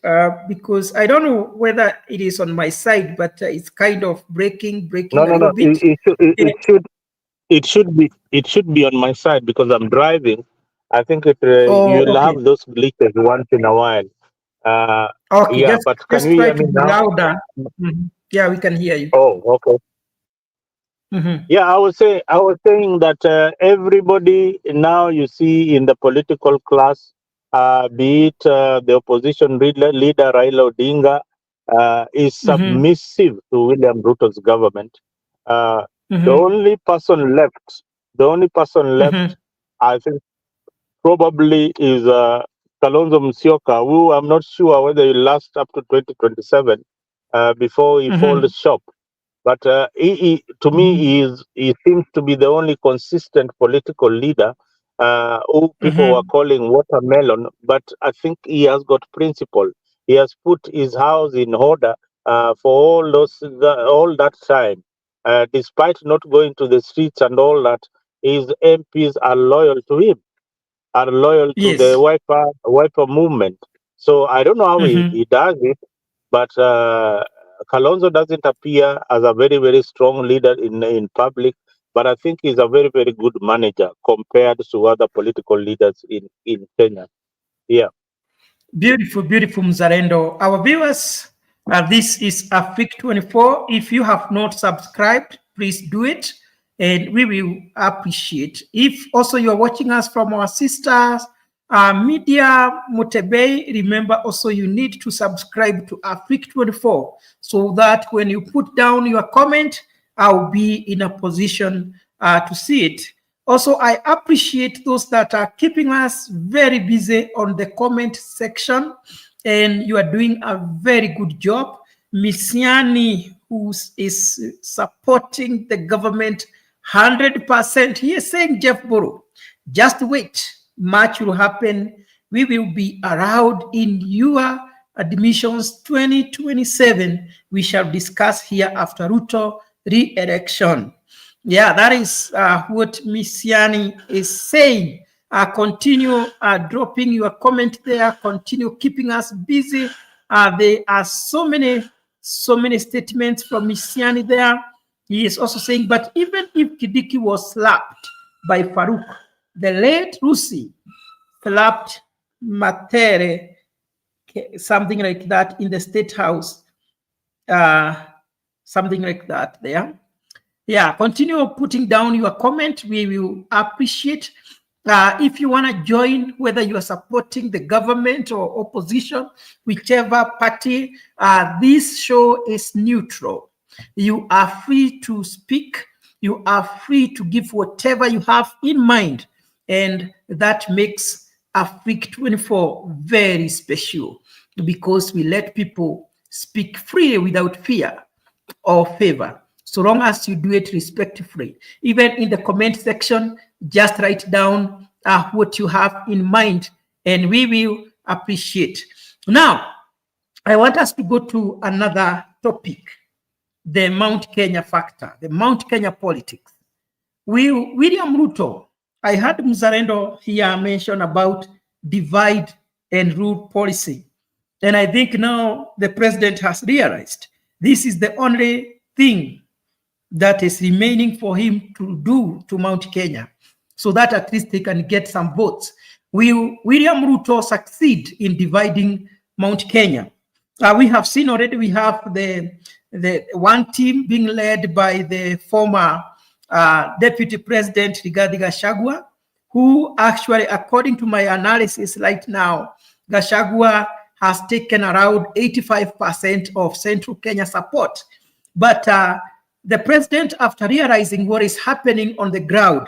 because I don't know whether it is on my side, but it's kind of breaking No, a little bit. It should be on my side because I'm driving. I think you'll Okay. have those glitches once in a while. Okay, Yeah, but can you try hear to me be now? louder. Yeah, we can hear you. Oh, okay. Yeah, I was saying that everybody now you see in the political class, be it the opposition leader Raila Odinga, is submissive to William Ruto's government. The only person left, I think, probably is Kalonzo Musyoka, who I'm not sure whether he lasts up to 2027 before he falls short. But to me, he seems to be the only consistent political leader who people were calling watermelon. But I think he has got principle. He has put his house in order for all that time. Despite not going to the streets and all that, his MPs are loyal to him, are loyal to the wiper movement. So I don't know how he does it, but Kalonzo doesn't appear as a very, very strong leader in public, but I think he's a very, very good manager compared to other political leaders in Kenya. Yeah. Beautiful, beautiful, Mzarendo. Our viewers, this is Afrique 24. If you have not subscribed, please do it, and we will appreciate. If also you are watching us from our sisters media Mutebe, remember also you need to subscribe to Afrique 24 so that when you put down your comment, I'll be in a position to see it. Also, I appreciate those that are keeping us very busy on the comment section, and you are doing a very good job. Misiani, who is supporting the government 100%, he is saying, Jeff Boro, just wait, much will happen. We will be around in your admissions 2027. We shall discuss here after Ruto re-election. Yeah, that is what Misiani is saying. Continue dropping your comment there. Continue keeping us busy. There are so many statements from Misiani there. He is also saying, but even if Kidiki was slapped by Farouk, the late Rusi slapped Matere, something like that, in the State House. Something like that there. Yeah, continue putting down your comment. We will appreciate. If you want to join, whether you are supporting the government or opposition, whichever party, this show is neutral. You are free to speak. You are free to give whatever you have in mind. And that makes Afrique 24 very special because we let people speak freely without fear or favor, so long as you do it respectfully. Even in the comment section, just write down what you have in mind, and we will appreciate. Now, I want us to go to another topic, the Mount Kenya factor, the Mount Kenya politics. William Ruto, I heard Mzarendo here mention about divide and rule policy. And I think now the president has realized this is the only thing that is remaining for him to do to Mount Kenya, so that at least they can get some votes. Will William Ruto succeed in dividing Mount Kenya? We have seen already, we have the one team being led by the former Deputy President Rigathi Gachagua, who actually, according to my analysis right now, Gachagua has taken around 85% of Central Kenya support. But the president, after realizing what is happening on the ground,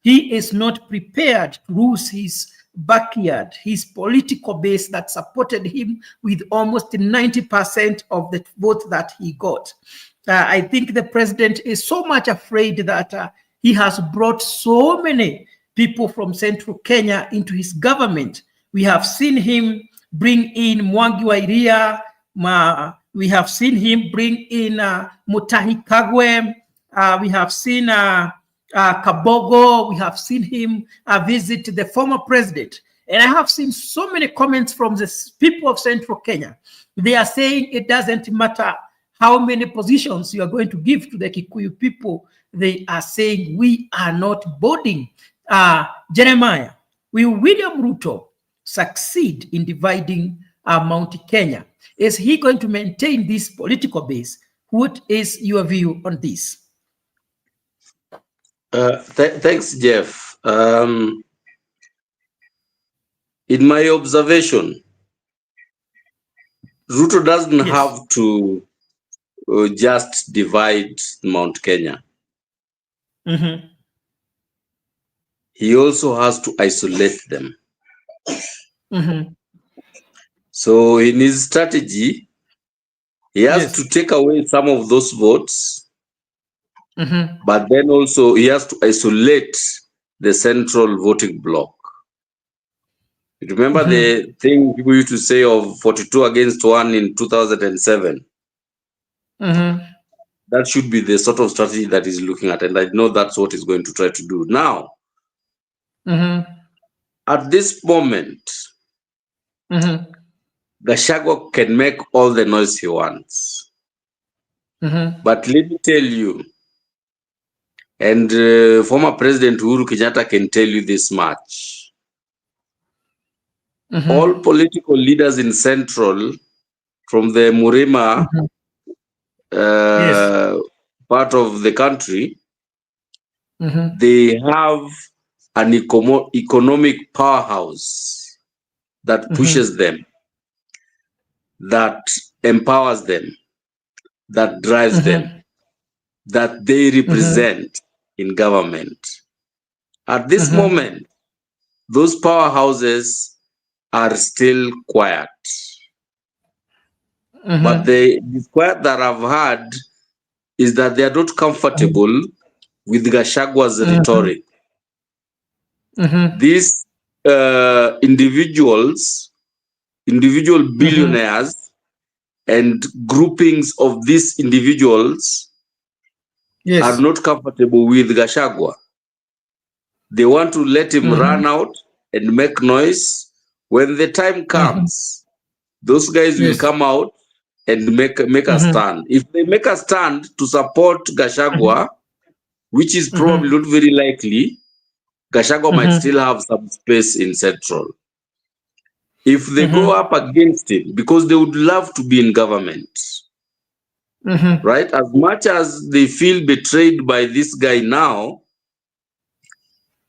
he is not prepared to lose his backyard, his political base that supported him with almost 90% of the vote that he got. I think the president is so much afraid that he has brought so many people from central Kenya into his government. We have seen him bring in Mwangi wa Iria. We have seen him bring in Mutahi Kagwe. We have seen Kabogo. We have seen him visit the former president. And I have seen so many comments from the people of central Kenya. They are saying it doesn't matter how many positions you are going to give to the Kikuyu people. They are saying we are not boarding. Jeremiah, will William Ruto succeed in dividing Mount Kenya? Is he going to maintain this political base? What is your view on this? Thanks, Jeff. In my observation, Ruto doesn't have to just divide Mount Kenya. Mm-hmm. He also has to isolate them. Mm-hmm. So in his strategy, he has to take away some of those votes, but then also he has to isolate the central voting bloc. Remember the thing people used to say of 42 against 1 in 2007? That should be the sort of strategy that he's looking at, and I know that's what he's going to try to do. Now, at this moment, Gachagua can make all the noise he wants. But let me tell you, and former President Uhuru Kenyatta can tell you this much. All political leaders in Central, from the Murima part of the country, they have an economic powerhouse that pushes them, that empowers them, that drives them, that they represent in government. At this moment, those powerhouses are still quiet. But the disquiet that I've had is that they are not comfortable with Gashagua's rhetoric. These individual billionaires and groupings of these individuals are not comfortable with Gachagua. They want to let him run out and make noise. When the time comes, those guys will come out and make a stand. If they make a stand to support Gachagua, which is probably not very likely, Gachagua might still have some space in Central. If they go up against him, because they would love to be in government, right? As much as they feel betrayed by this guy now,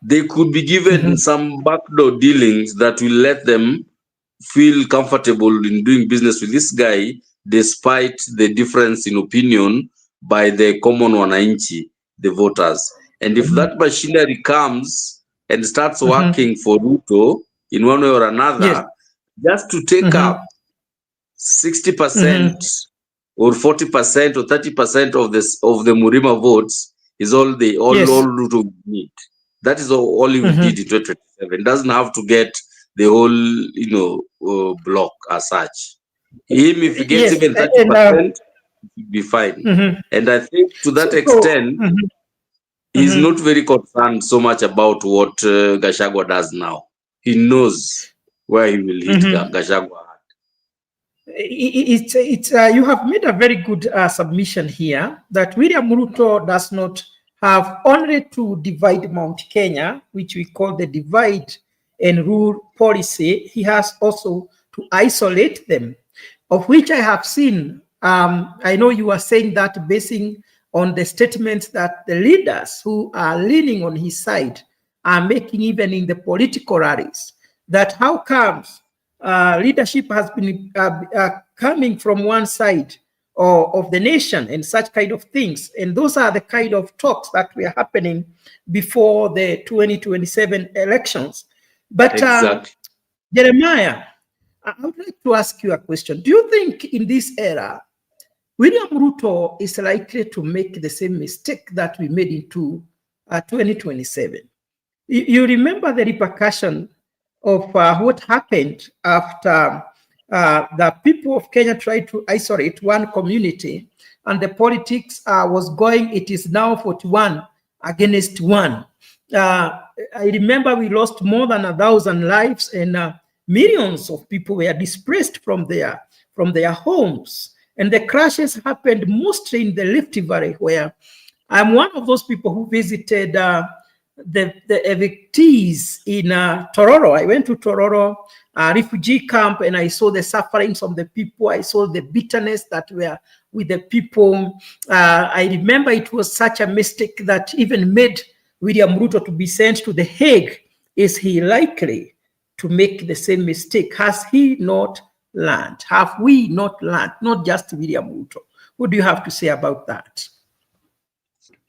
they could be given some backdoor dealings that will let them feel comfortable in doing business with this guy, despite the difference in opinion by the common wananchi, the voters. And if that machinery comes and starts working for Ruto in one way or another, just to take up 60% or 40% or 30% of the Murima votes is all Ruto need. That is all he will need in 2027. Doesn't have to get the whole block as such. Him, if he gets even 30%, it will be fine. And I think to that extent, he's not very concerned so much about what Gachagua does now. He knows where he will hit Gachagua. You have made a very good submission here that William Ruto does not have only to divide Mount Kenya, which we call the divide and rule policy. He has also to isolate them, of which I have seen. I know you are saying that basing on the statements that the leaders who are leaning on his side are making, even in the political rallies, that how comes leadership has been coming from one side of the nation and such kind of things. And those are the kind of talks that were happening before the 2027 elections. But Exactly. Jeremiah, I would like to ask you a question. Do you think in this era, William Ruto is likely to make the same mistake that we made into 2027? You remember the repercussion of what happened after the people of Kenya tried to isolate one community, and the politics was going, it is now 41 against 1. I remember we lost more than 1,000 lives, and millions of people were displaced from their homes. And the crashes happened mostly in the Rift Valley, where I'm one of those people who visited the evictees in Tororo. I went to Tororo refugee camp, and I saw the sufferings of the people. I saw the bitterness that were with the people. I remember it was such a mistake that even made William Ruto to be sent to The Hague. Is he likely to make the same mistake? Has he not learned? Have we not learned? Not just William Ruto. What do you have to say about that?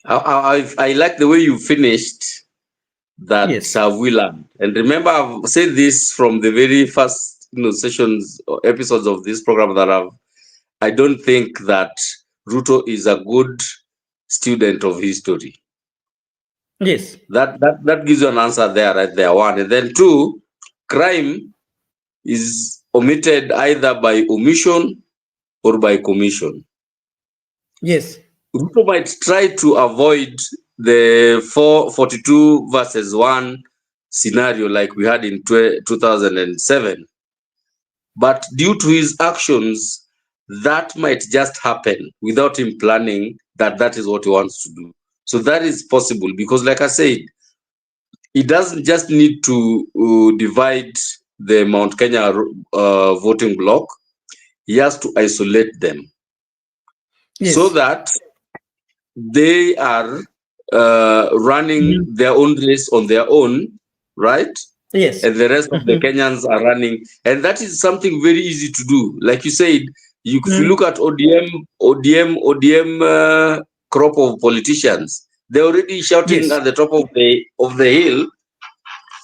I like the way you finished that. Yes. We learned. And remember, I've said this from the very first sessions or episodes of this program that I don't think that Ruto is a good student of history. Yes. That gives you an answer there, right there. One. And then two, crime is omitted either by omission or by commission. Yes. Ruto might try to avoid the 442 versus 1 scenario like we had in 2007. But due to his actions, that might just happen without him planning that is what he wants to do. So that is possible because, like I said, he doesn't just need to divide the Mount Kenya voting bloc. He has to isolate them. Yes. So that they are running their own race on their own, right? Yes. And the rest of the Kenyans are running. And that is something very easy to do. Like you said, if you look at ODM crop of politicians, they're already shouting at the top of the hill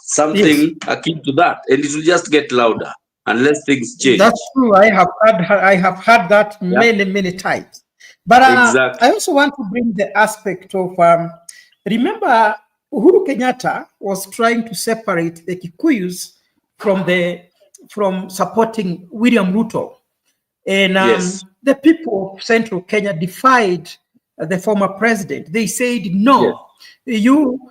something akin to that. And it will just get louder unless things change. That's true. I have heard that many times. But exactly. I also want to bring the aspect of remember Uhuru Kenyatta was trying to separate the Kikuyus from supporting William Ruto, and the people of Central Kenya defied the former president. They said, no,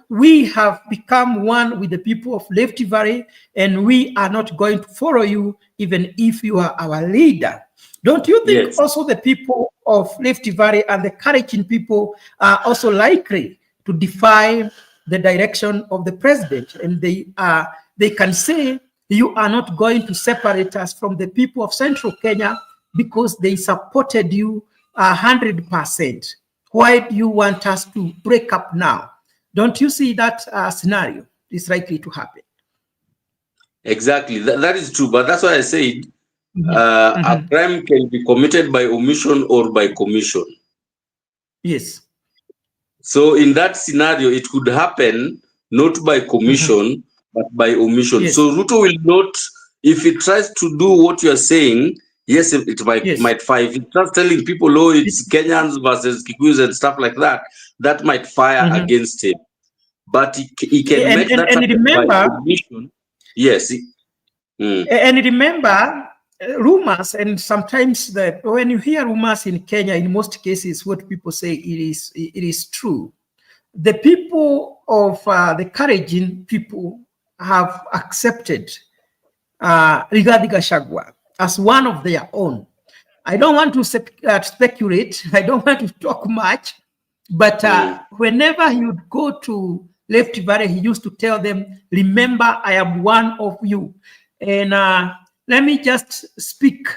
we have become one with the people of Rift Valley, and we are not going to follow you even if you are our leader. Don't you think also the people of Rift Valley and the Karaichin people are also likely to defy the direction of the president? And they can say, you are not going to separate us from the people of Central Kenya because they supported you 100%. Why do you want us to break up now? Don't you see that scenario is likely to happen? Exactly. That is true. But that's why I said a crime can be committed by omission or by commission. Yes. So in that scenario, it could happen not by commission, but by omission. Yes. So Ruto will not, if he tries to do what you are saying, yes, it might fire. If he starts telling people, oh, it's Kenyans versus Kikuyus and stuff like that, that might fire against him. But he can make that happen by omission. Yes. And remember, rumors, and sometimes when you hear rumors in Kenya, in most cases, what people say it is true. The people of the Karaichin people have accepted Rigathi Gachagua as one of their own. I don't want to speculate. I don't want to talk much. But whenever he would go to Rift Valley, he used to tell them, remember, I am one of you. And let me just speak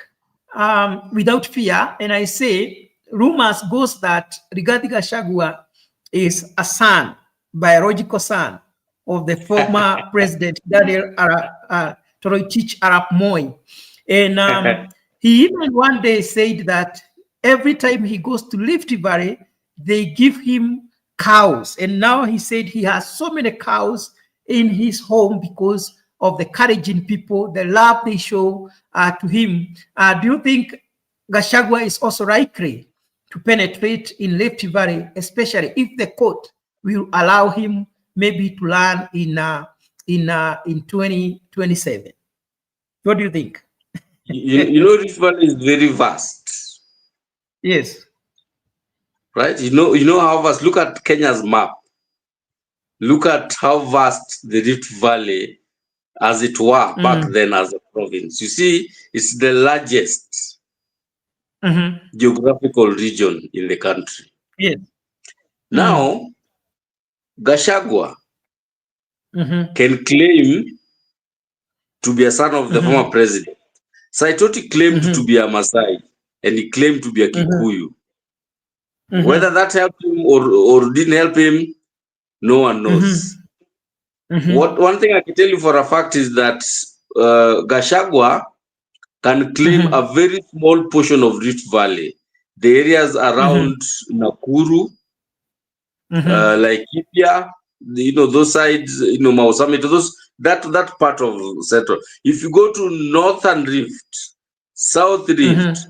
without fear. And I say, rumors goes that Rigathi Gachagua is a son, biological son of the former president, Daniel Toroitich Arap Moi. And he even one day said that every time he goes to Rift Valley, they give him cows. And now he said he has so many cows in his home because of the courage in people, the love they show to him. Do you think Gachagua is also likely to penetrate in Rift Valley, especially if the court will allow him maybe to run in 2027? What do you think? Rift Valley is very vast. Yes. Right? You know how vast. Look at Kenya's map. Look at how vast the Rift Valley, as it were, back then as a province. You see, it's the largest geographical region in the country. Yes. Now, Gachagua can claim to be a son of the former president. Saitoti claimed to be a Maasai, and he claimed to be a Kikuyu. Whether that helped him or didn't help him, no one knows. One thing I can tell you for a fact is that Gachagua can claim a very small portion of Rift Valley. The areas around Nakuru, like Kipia, those sides, Mau Summit, that part of Central. If you go to Northern Rift, South Rift,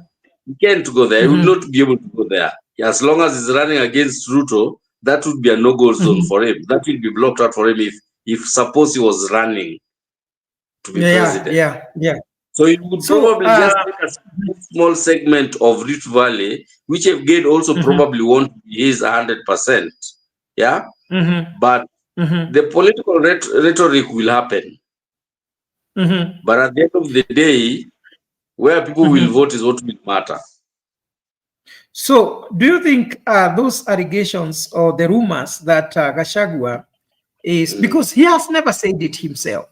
you can't go there. You will not be able to go there. As long as he's running against Ruto, that would be a no-go zone for him. That will be blocked out for him if suppose he was running to be president. Yeah. So he would probably just take a small segment of Rift Valley, which again also probably won't be his 100%. Yeah? But the political rhetoric will happen. But at the end of the day, where people will vote is what will matter. So, do you think those allegations or the rumors that Gachagua is, because he has never said it himself,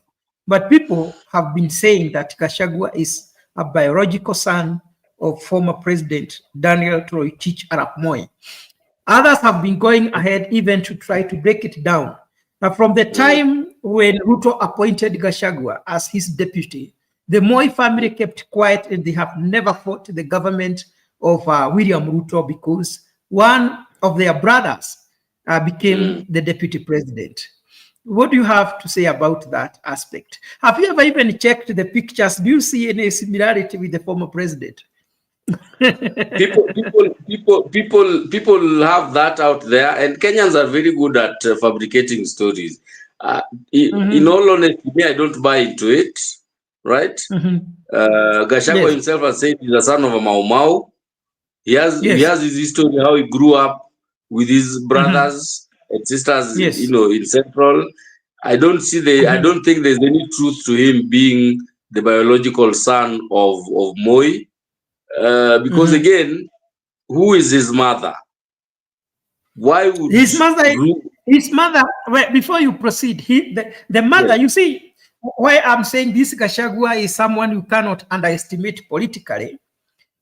but people have been saying that Gachagua is a biological son of former President Daniel Toroitich Arap Moi. Others have been going ahead even to try to break it down. Now, from the time when Ruto appointed Gachagua as his deputy, the Moi family kept quiet and they have never fought the government of William Ruto because one of their brothers became the deputy president. What do you have to say about that aspect? Have you ever even checked the pictures? Do you see any similarity with the former president? people have that out there, and Kenyans are very good at fabricating stories. In all honesty, me, I don't buy into it, right? Gachagua himself has said he's a son of a Mau Mau. He has his history, how he grew up with his brothers and sisters, in Central. I don't think there's any truth to him being the biological son of Moi. Because again, who is his mother? Why would his mother? Well, before you proceed, the mother. You see, why I'm saying this Gachagua is someone you cannot underestimate politically,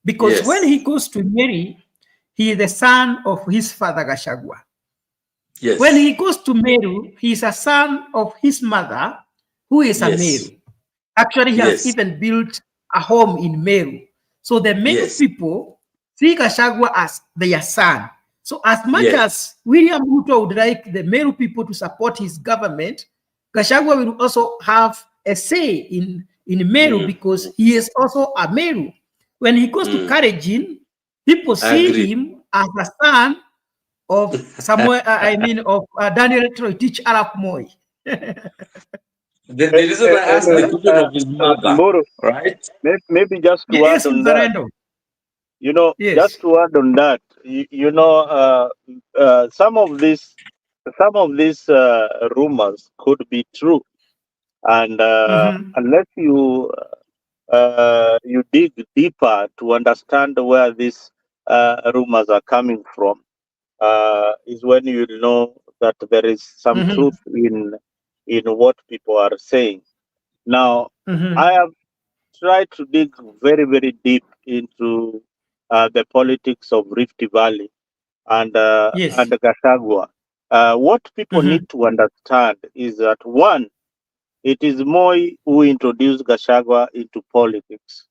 because when he goes to marry, he is the son of his father Gachagua. Yes. When he goes to Meru, he is a son of his mother, who is a Meru. Actually, he has even built a home in Meru. So the Meru people see Gachagua as their son. So as much as William Ruto would like the Meru people to support his government, Gachagua will also have a say in Meru because he is also a Meru. When he goes to Karejin, people see him as the son of Daniel Toroitich Arap Moi. The reason I asked the question of his mother, Mburu, right? Maybe just to add on that, just to add on that, some of these rumors could be true, and unless you dig deeper to understand where these rumors are coming from, is when you know that there is some truth in what people are saying. Now, I have tried to dig very, very deep into the politics of Rift Valley and Gachagua. What people need to understand is that, one, it is Moi who introduced Gachagua into politics.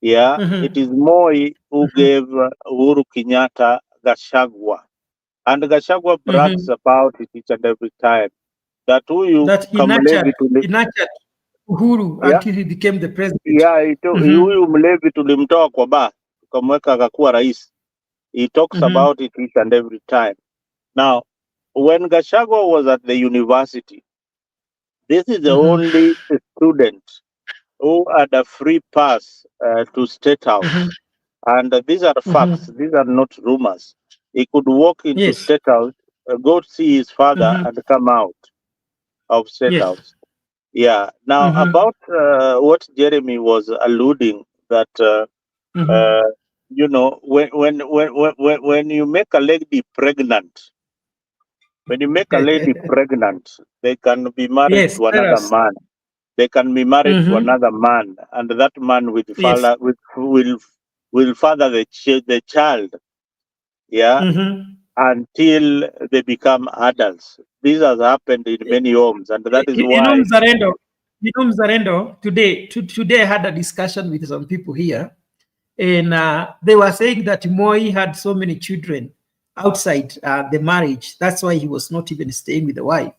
It is Moi who gave Uhuru Kenyatta Gachagua. And Gachagua brags about it each and every time. That he nurtured. Uhuru Yeah, until he became the president. yeah, huyu mlevi tulimtoa kwa bar tukamweka akakuwa rais. He talks about it each and every time. Now, when Gachagua was at the university, this is the only student who had a free pass to State House. And these are facts, these are not rumors. He could walk into Yes. State House, go see his father, and come out of State Yes. House. Yeah. Now, about what Jeremy was alluding that, you know, when you make a lady pregnant, when you make a lady pregnant, they can be married Yes. to Tell another us. man. They can be married to another man, and that man will Yes. father will father the child. Yeah, until they become adults. This has happened in many homes, and that is You know, why. Mzarendo, today I had a discussion with some people here, and they were saying that Moi had so many children outside the marriage. That's why he was not even staying with the wife.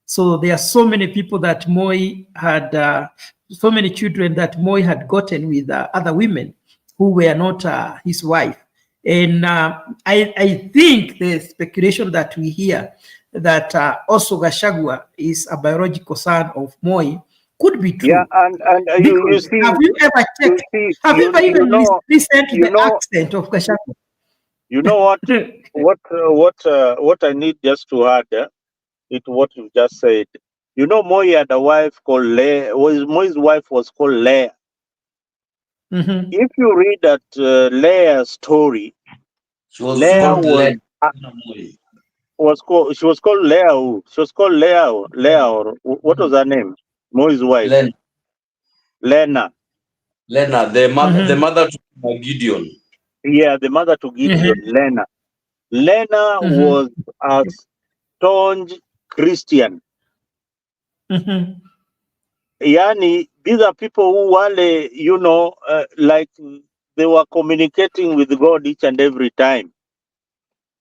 So there are so many people that Moi had, so many children that Moi had gotten with other women who were not his wife. And I think the speculation that we hear that also Gachagua is a biological son of Moi could be Yeah, true. and you Because see, have you ever you checked? see, Have you ever even listened to you the know, accent of Gachagua? you know what I need just to add it what you just said. You know, Moi had a wife called Leah. Moi's wife was called Leah. If you read that Leah's story, She was Leah called was Len. she was called Leah. She was called Leah, or what was her name? Moi's wife, Len. Lena. Lena, the mother to Gideon. Yeah, the mother to Gideon, Lena. Lena was a staunch Christian. Yani, these are people who wale, you know, like they were communicating with God each and every time,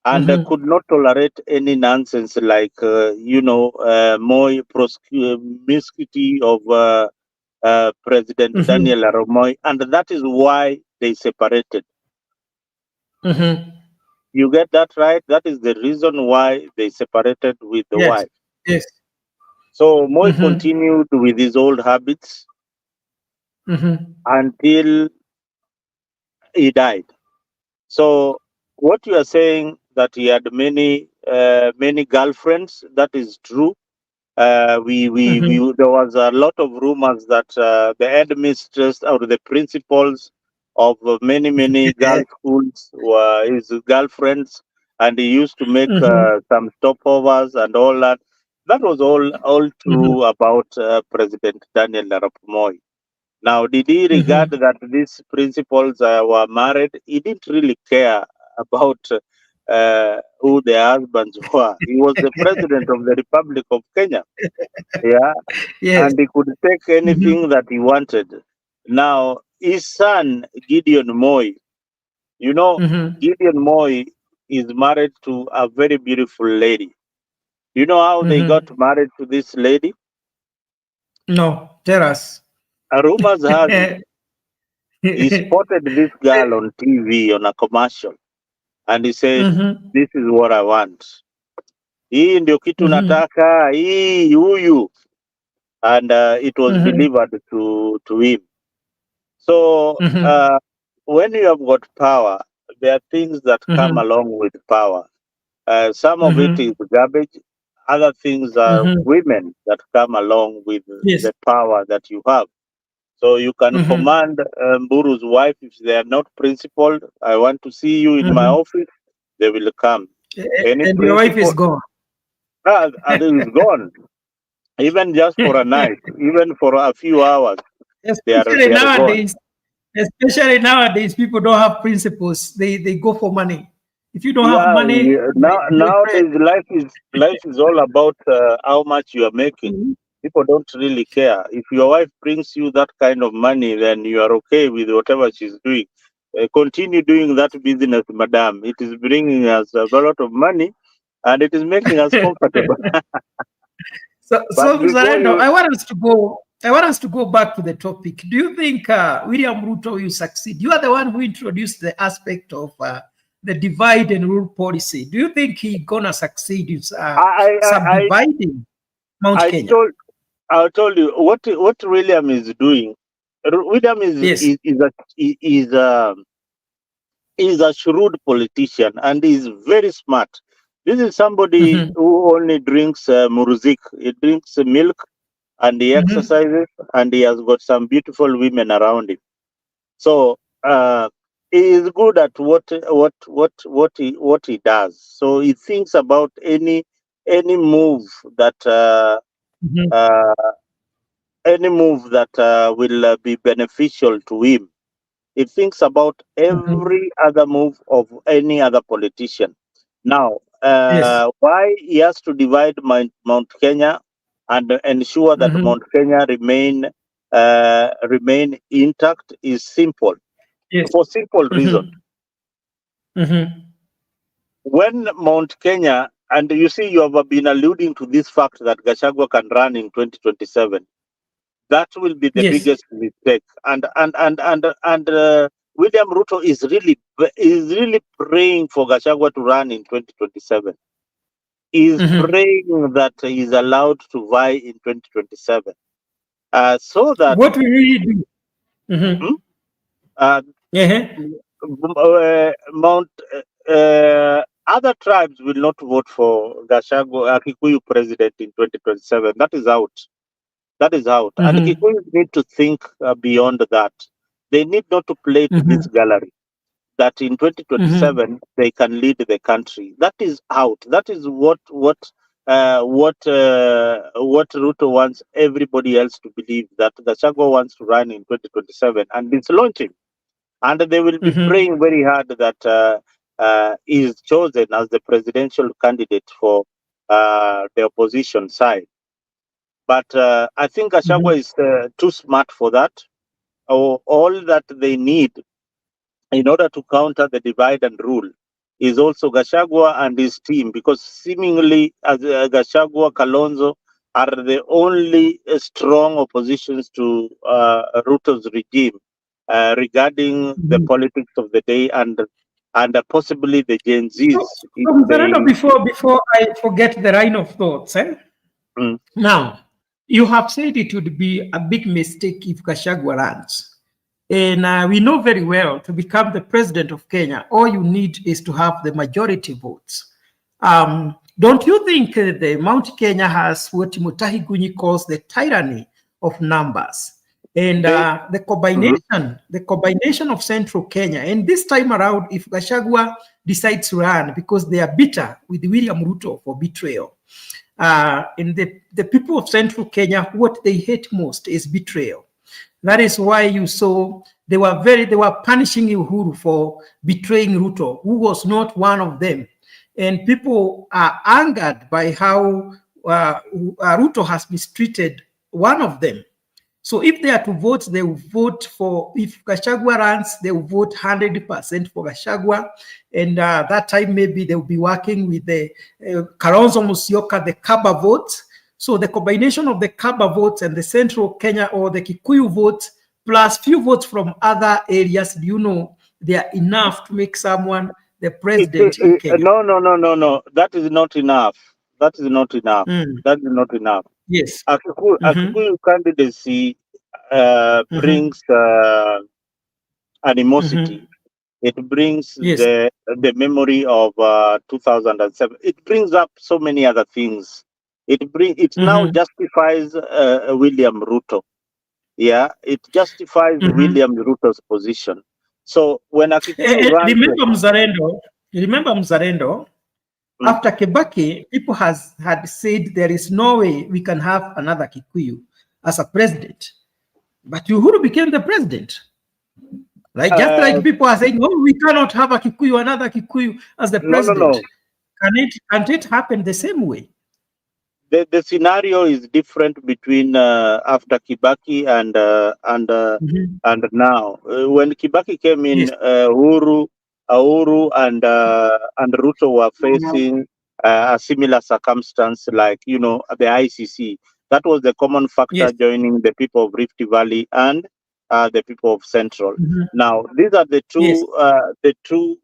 and could not tolerate any nonsense like, you know, more promiscuity of President Daniel Arap Moi, and that is why they separated. You get that right? That is the reason why they separated with the Yes. wife. Yes. So Moi continued with his old habits until he died. So what you are saying that he had many girlfriends, that is true. There was a lot of rumors that the headmistress or the principals of many girls' schools were his girlfriends, and he used to make some stopovers and all that. That was all true about President Daniel Arap Moi. Now, did he regard that these principals were married? He didn't really care about who their husbands were. He was the president of the Republic of Kenya. Yeah, Yes. and he could take anything that he wanted. Now, his son, Gideon Moi, you know, Gideon Moi is married to a very beautiful lady. You know how they got married to this lady? No, tell us. Rumors has it he spotted this girl on TV on a commercial, and he said, "This is what I want. Hii ndio kitu nataka, hii huyu." And it was delivered to him. So when you have got power, there are things that come along with power. Some of it is garbage. Other things are women that come along with Yes. the power that you have. So you can command Mburu's wife if they are not principled. I want to see you in my office. They will come. Any And your wife is principle, gone. and it is gone. Even just for a night, even for a few hours, they Especially are gone. nowadays, people don't have principles. They go for money. If you don't have Yeah, money, my boyfriend. nowadays life is all about how much you are making. People don't really care. If your wife brings you that kind of money, then you are okay with whatever she's doing. Continue doing that business, madam. It is bringing us a lot of money, and it is making us comfortable. So, But before Zarendo, you, I want us to go. I want us to go back to the topic. Do you think William Ruto will succeed? You are the one who introduced the aspect of the divide and rule policy. Do you think he's gonna succeed in subdividing Mount Kenya? I told you what William is doing. William Yes. is a shrewd politician and is very smart. This is somebody who only drinks muruzik. He drinks milk and he exercises and he has got some beautiful women around him. So he is good at what he does. So he thinks about any move that will be beneficial to him. He thinks about every other move of any other politician. Now, Yes. why he has to divide Mount Kenya and ensure that Mount Kenya remain intact is simple. Yes. For simple reason. When Mount Kenya, and you see, you have been alluding to this fact that Gachagua can run in 2027. That will be the biggest mistake. And William Ruto is really praying for Gachagua to run in 2027. He's praying that he's allowed to vie in 2027. So that what we really do. Other tribes will not vote for Gachagua, Kikuyu president in 2027. That is out. And Kikuyu need to think beyond that. They need not to play to this gallery. That in 2027 they can lead the country. That is out. That is what Ruto wants everybody else to believe, that Gachagua wants to run in 2027 and it's launching. And they will be praying very hard that he is chosen as the presidential candidate for the opposition side. But I think Gachagua is too smart for that. All that they need in order to counter the divide and rule is also Gachagua and his team, because seemingly Gachagua, Kalonzo are the only strong oppositions to Ruto's regime regarding the politics of the day and possibly the Gen Zs. So, before I forget the line of thoughts, now you have said it would be a big mistake if Gachagua runs. And we know very well, to become the president of Kenya, all you need is to have the majority votes. Don't you think the Mount Kenya has what Mutahi Gunyi calls the tyranny of numbers? And the combination of central Kenya, and this time around, if Gachagua decides to run because they are bitter with William Ruto for betrayal, and the people of central Kenya, what they hate most is betrayal. That is why you saw they were punishing Uhuru for betraying Ruto, who was not one of them. And people are angered by how Ruto has mistreated one of them. So if they are to vote, they will vote for, if Gachagua runs, they will vote 100% for Gachagua. And that time maybe they will be working with the Kalonzo Musyoka, the Kaba vote. So the combination of the Kaba votes and the central Kenya or the Kikuyu votes plus few votes from other areas, do you know, they are enough to make someone the president in Kenya? No. That is not enough. That is not enough. That is not enough. Yes. A Kikuyu candidacy brings animosity. It brings the memory of 2007. It brings up so many other things. It now justifies William Ruto. Yeah, it justifies William Ruto's position. So when a Kikuyu runs, remember Mzalendo, after Kibaki, people had said there is no way we can have another Kikuyu as a president. But Uhuru became the president. Right? Just like people are saying, oh, we cannot have another Kikuyu as the president. No. Can't it happen the same way? The scenario is different between after Kibaki and now. When Kibaki came in, Uhuru and Ruto were facing a similar circumstance, like, the ICC. That was the common factor Yes. joining the people of Rift Valley and the people of Central. Mhm. Now, these are the Yes. two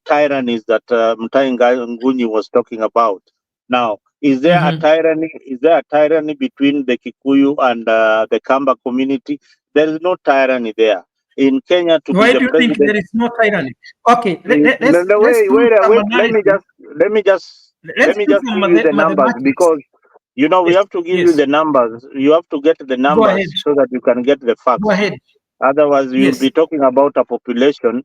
tyrannies that Mutahi Ngunyi was talking about. Now, is there a Mhm. tyranny? Is there a tyranny between the Kikuyu and the Kamba community? There is no tyranny there. In Kenya, to be Why the do you think president, there is no tyranny? Okay, let's wait, do some wait. Let me analysis. Let's do some give you the numbers, mathematics. because we Yes. have to give you Yes. the numbers. You have to get the Go ahead. numbers so that you can get the Go facts. ahead. Otherwise, you'll Yes. be talking about a population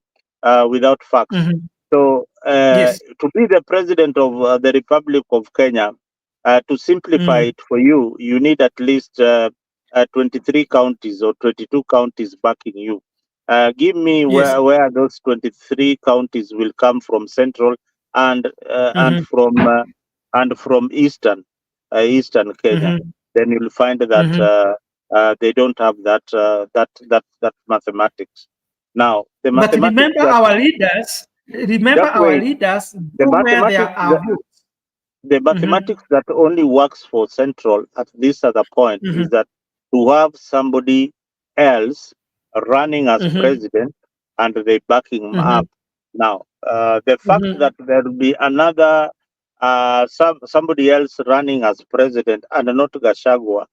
without facts. Mhm. So, Yes. to be the president of the Republic of Kenya, to simplify Mm. it for you, you need at least 23 counties or 22 counties backing you. Give me Yes. where those 23 counties will come from Central and Mhm. from Eastern Kenya. Mhm. Then you'll find that Mhm. they don't have that mathematics. Now, the But mathematics remember that our leaders. Remember just our wait, leaders the go where there mathematics are votes. the Mhm. mathematics that only works for Central at this other point Mhm. is that to have somebody else running as Mhm. president and they backing him Mhm. up. Now, the fact Mhm. that there will be another somebody else running as president and not Gashagwa,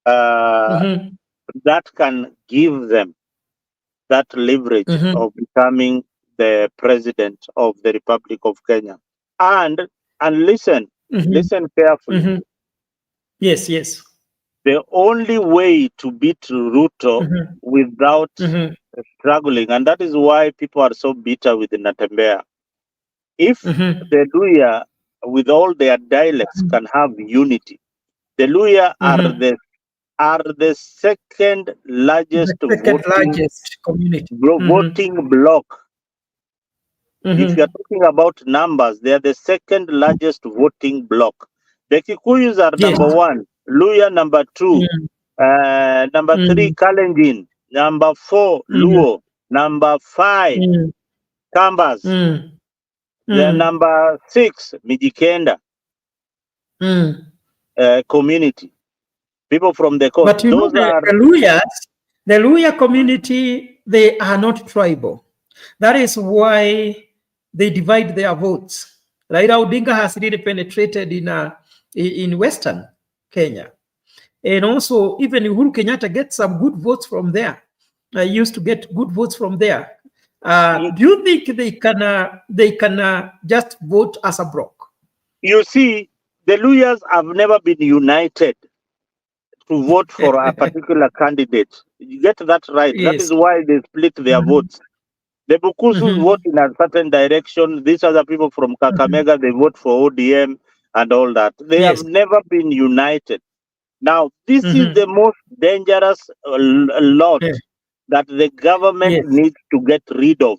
uh, Mhm. that can give them that leverage Mhm. of becoming the president of the Republic of Kenya. And listen, Mhm. listen carefully. Mhm. Yes. Yes. The only way to beat Ruto Mhm. without Mhm. struggling, and that is why people are so bitter with Natembea. If Mhm. the Luya, with all their dialects, can have unity, the Luya Mhm. are the second The largest second largest community. Mhm. voting bloc. If you are Mhm. talking about numbers, they are the second largest voting bloc. The Kikuyus are Yes. number one, Luya number two, Mm. number three, Mm. Kalenjin, number four, Mm. Luo, number five, Mm. Kambas, Mm. the Mm. number six, Mijikenda Mm. community, people from the coast. But you know Those are the Luya community, they are not tribal. That is why they divide their votes. Raila Odinga has really penetrated in Western Kenya. And also, even Uhuru Kenyatta gets some good votes from there. I used to get good votes from there. Do you think they can just vote as a bloc? you see, the Luyas have never been united to vote for a particular candidate. You get that right. That is Yes. why they split their Mhm. votes. The Bukusus Mhm. vote in a certain direction. These other people from Mhm. Kakamega, they vote for ODM and all that. They have Yes. never been united. Now, this is the Mhm. most dangerous lot Yeah. that the government Yes. needs to get rid of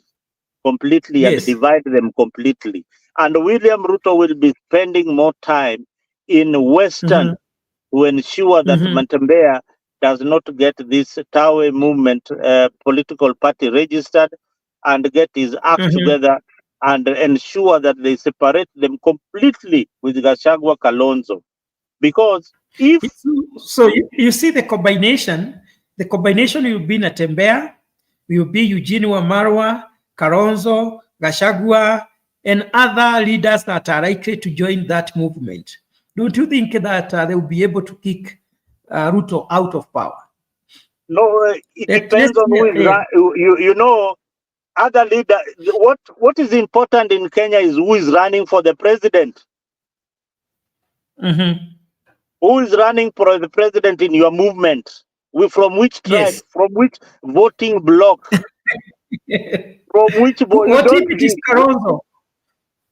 completely and Yes. divide them completely. And William Ruto will be spending more time in Western Mhm. to ensure that Mhm. Matembea does not get this Tawe movement political party registered and get his act Mhm. together and ensure that they separate them completely with Gachagua Kalonzo. Because if So you see the combination will be Natembea, will be Eugene Wamarwa, Karonzo, Gashagua, and other leaders that are likely to join that movement. Don't you think that they will be able to kick Ruto out of power? no, it Let's depends on who clear. is you know other leader. What is important in Kenya is who is running for the president. Mhm. Who is running for the president in your movement? From which tribe? Yes. From which voting bloc? From which you What if don't it is Karonzo?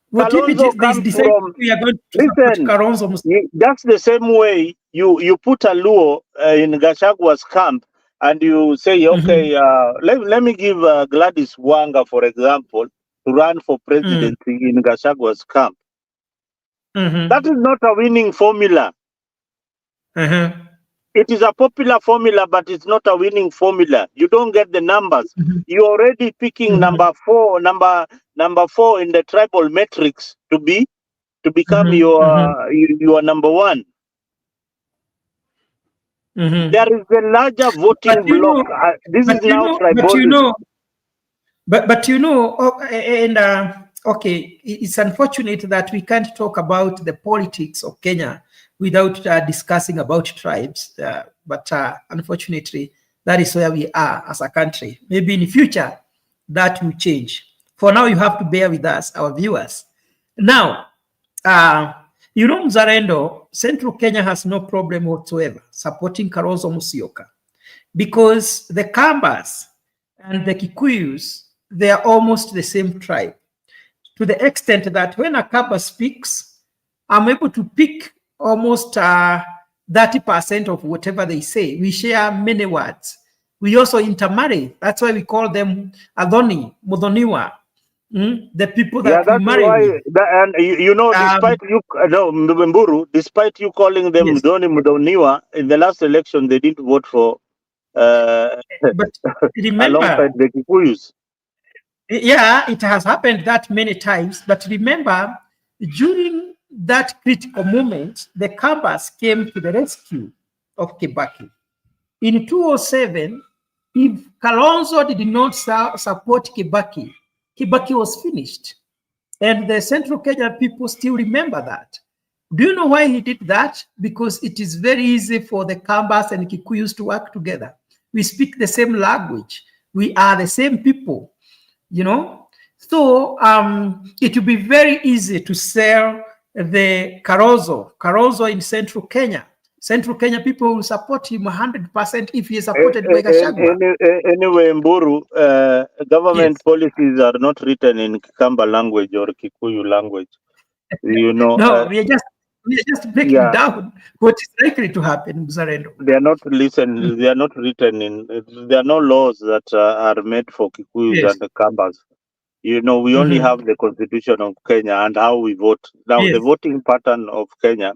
What if it Kalonzo is they comes decide from we are going to support listen, Karonzo? that's the same way you put a Luo in Gashagua's camp and you say, Mhm. okay, let me give Gladys Wanga, for example, to run for Mm. presidency in Gashagua's camp. That Mhm. is not a winning formula. Uh-huh. It is a popular formula, but it's not a winning formula. You don't get the numbers. Mhm. You're already picking Mhm. number four in the tribal metrics to become Mhm. Mhm. your number one. There is a larger voting bloc. This is now tribalism. Okay, it's unfortunate that we can't talk about the politics of Kenya without discussing about tribes. But unfortunately, that is where we are as a country. Maybe in the future, that will change. For now, you have to bear with us, our viewers. Now, Mzalendo, Central Kenya has no problem whatsoever supporting Kalonzo Musyoka because the Kambas and the Kikuyus, they are almost the same tribe, to the extent that when a Kamba speaks, I'm able to pick almost 30% of whatever they say. We share many words. We also intermarry. That's why we call them Adoni, Mudoniwa. The people that we marry with. And despite Mburu, despite you calling them Mudoni Mudoniwa, in the last election they didn't vote for but remember, alongside the Kikuyus. Yeah, it has happened that many times. But remember, during that critical moment, the Kambas came to the rescue of Kibaki. In 2007, if Kalonzo did not support Kibaki, Kibaki was finished. And the Central Kenya people still remember that. Do you know why he did that? Because it is very easy for the Kambas and Kikuyus to work together. We speak the same language. We are the same people, So it will be very easy to sell the Kalonzo in Central Kenya. Central Kenya people will support him 100% if he is supported by Gachagua. Anyway, Mburu, government policies are not written in Kamba language or Kikuyu language. No, we are just breaking down what is likely to happen, Mzalendo. They are not They are not written in. There are no laws that are made for Kikuyus and the Kambas. We only have the Constitution of Kenya and how we vote. Now, the voting pattern of Kenya.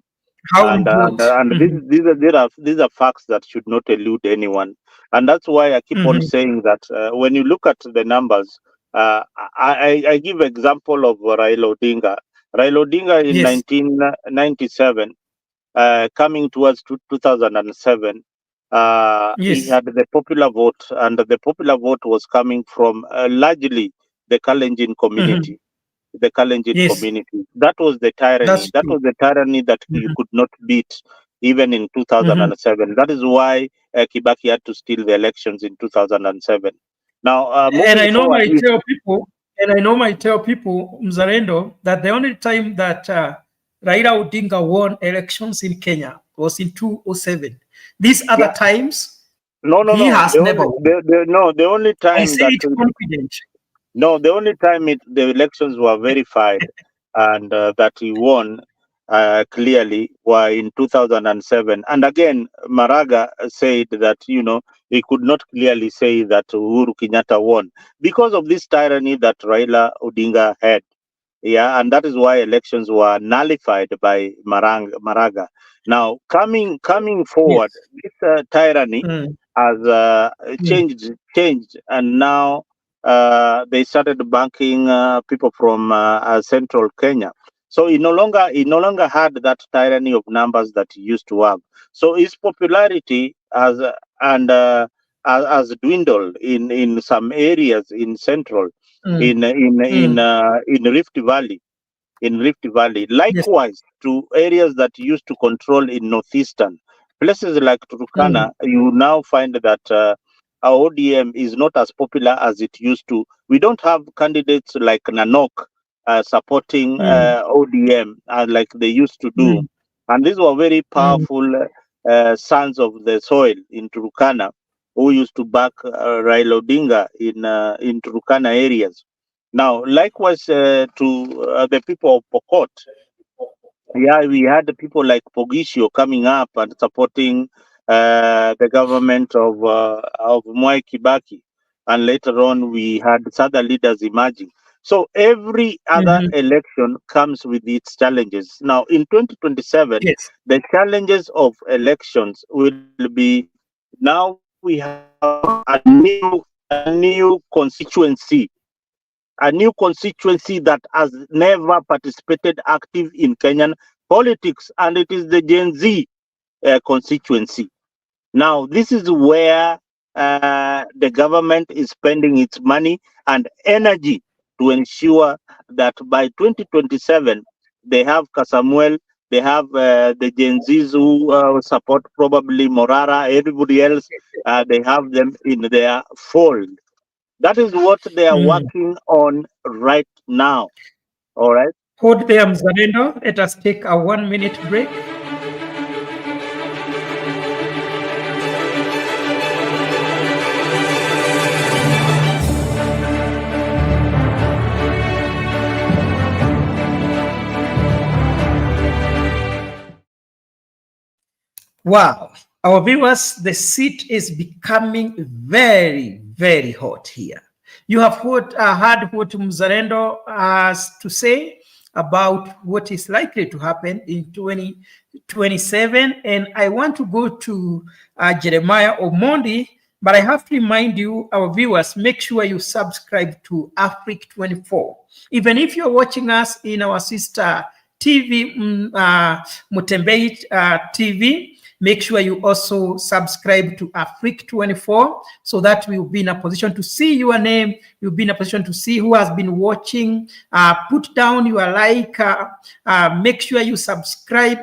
These are facts that should not elude anyone, and that's why I keep on saying that when you look at the numbers, I give example of Raila Odinga. Raila Odinga in 1997, coming towards 2007, he had the popular vote, and the popular vote was coming from largely the Kalenjin community. The Kalenjin community. That was the tyranny. That was the tyranny that you could not beat even in 2007. That is why Kibaki had to steal the elections in 2007. Now, I tell people, Mzalendo, that the only time that Raila Odinga won elections in Kenya was in 2007. These other times, he has never won. The only time I say it confident. No, the only time the elections were verified and that he won clearly were in 2007. And again, Maraga said that, he could not clearly say that Uhuru Kenyatta won because of this tyranny that Raila Odinga had. Yeah, and that is why elections were nullified by Maraga. Now, coming forward, this tyranny has changed, and now they started banking people from central Kenya. So he no longer had that tyranny of numbers that he used to have. So his popularity has dwindled in some areas in central, in Rift Valley. Likewise, to areas that used to control in northeastern places like Turkana, you now find that our ODM is not as popular as it used to. We don't have candidates like Nanok supporting ODM like they used to do. And these were very powerful sons of the soil in Turkana who used to back Raila Odinga in Turkana areas. Now, likewise to the people of Pokot, we had people like Pogisho coming up and supporting the government of Mwai Kibaki, and later on we had other leaders emerging. So every other election comes with its challenges. Now in 2027, the challenges of elections will be, now we have a new constituency. A new constituency that has never participated active in Kenyan politics, and it is the Gen Z constituency. Now, this is where the government is spending its money and energy to ensure that by 2027, they have Kasamuel, they have the Gen Zs who support probably Morara, everybody else, they have them in their fold. That is what they are working on right now. All right. Hold there, Mzalendo. Let us take a 1 minute break. Wow, our viewers, the seat is becoming very, very hot here. You have heard what Mzalendo has to say about what is likely to happen in 2027. And I want to go to Jeremiah Omondi, but I have to remind you, our viewers, make sure you subscribe to Africa 24. Even if you're watching us in our sister TV, Mutembei TV, make sure you also subscribe to Africa 24 so that we'll be in a position to see your name. You'll be in a position to see who has been watching. Put down your like, make sure you subscribe,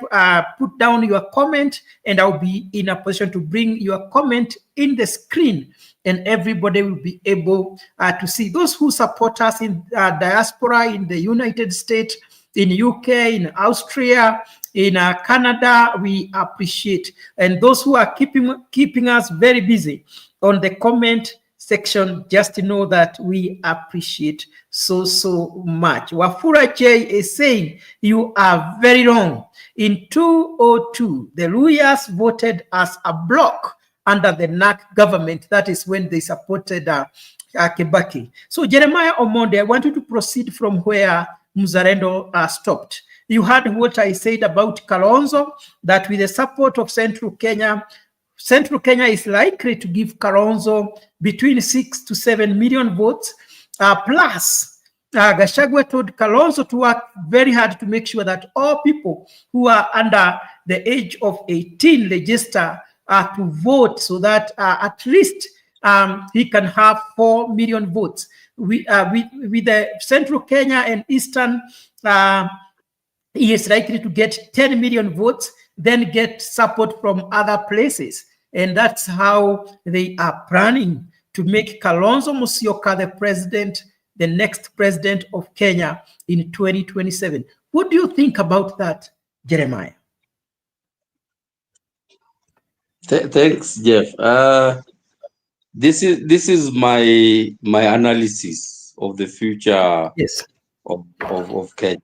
put down your comment, and I'll be in a position to bring your comment in the screen, and everybody will be able to see. Those who support us in diaspora, in the United States, in UK, in Austria, in Canada, we appreciate. And those who are keeping us very busy on the comment section, just know that we appreciate so much. Wafula J is saying, you are very wrong. In 2002, the Luyas voted as a bloc under the NAC government. That is when they supported Kibaki. So Jeremiah Omondi, I want you to proceed from where Mzalendo stopped. You heard what I said about Kalonzo, that with the support of Central Kenya is likely to give Kalonzo between 6 to 7 million votes. Plus, Gachagua told Kalonzo to work very hard to make sure that all people who are under the age of 18 register to vote, so that at least he can have 4 million votes. With the Central Kenya and Eastern, he is likely to get 10 million votes, then get support from other places. And that's how they are planning to make Kalonzo Musyoka the next president of Kenya in 2027. What do you think about that, Jeremiah? Thanks, Jeff. This is my analysis of the future of Kenya.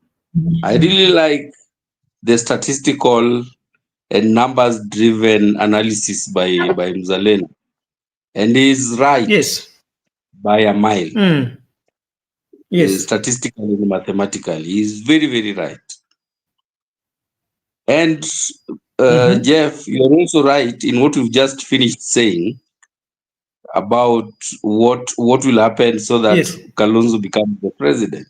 I really like the statistical and numbers-driven analysis by Mzalendo, and he's right by a mile. Statistically and mathematically, he's very, very right. And Jeff, you're also right in what we've just finished saying about what will happen so that Kalonzo becomes the president.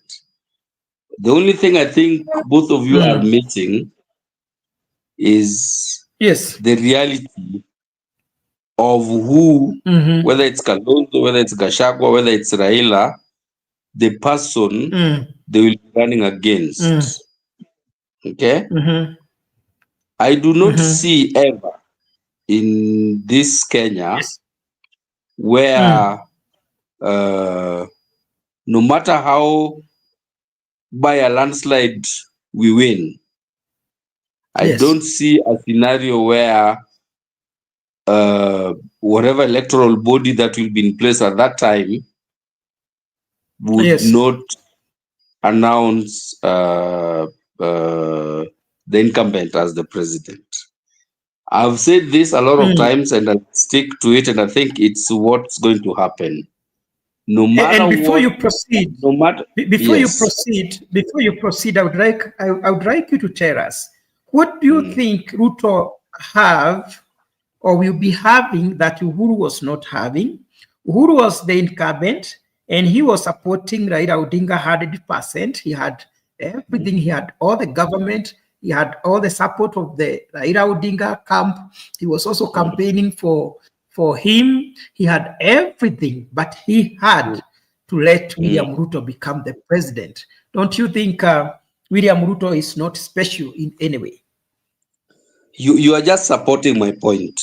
The only thing I think both of you are missing is the reality of who, whether it's Kalonzo, whether it's Gachagua, whether it's Raila, the person they will be running against. Okay? I do not see ever in this Kenya where no matter how by a landslide we win, I don't see a scenario where whatever electoral body that will be in place at that time would not announce the incumbent as the president. I've said this a lot of times, and I stick to it, and I think it's what's going to happen. No matter and before what, you proceed, before you proceed, I would like you to tell us, what do you think Ruto have or will be having that Uhuru was not having? Uhuru was the incumbent, and he was supporting Raila Odinga 100%. He had everything. He had all the government. He had all the support of the Raila Odinga camp. He was also campaigning for him. He had everything, but he had to let William Ruto become the president. Don't you think William Ruto is not special in any way? You are just supporting my point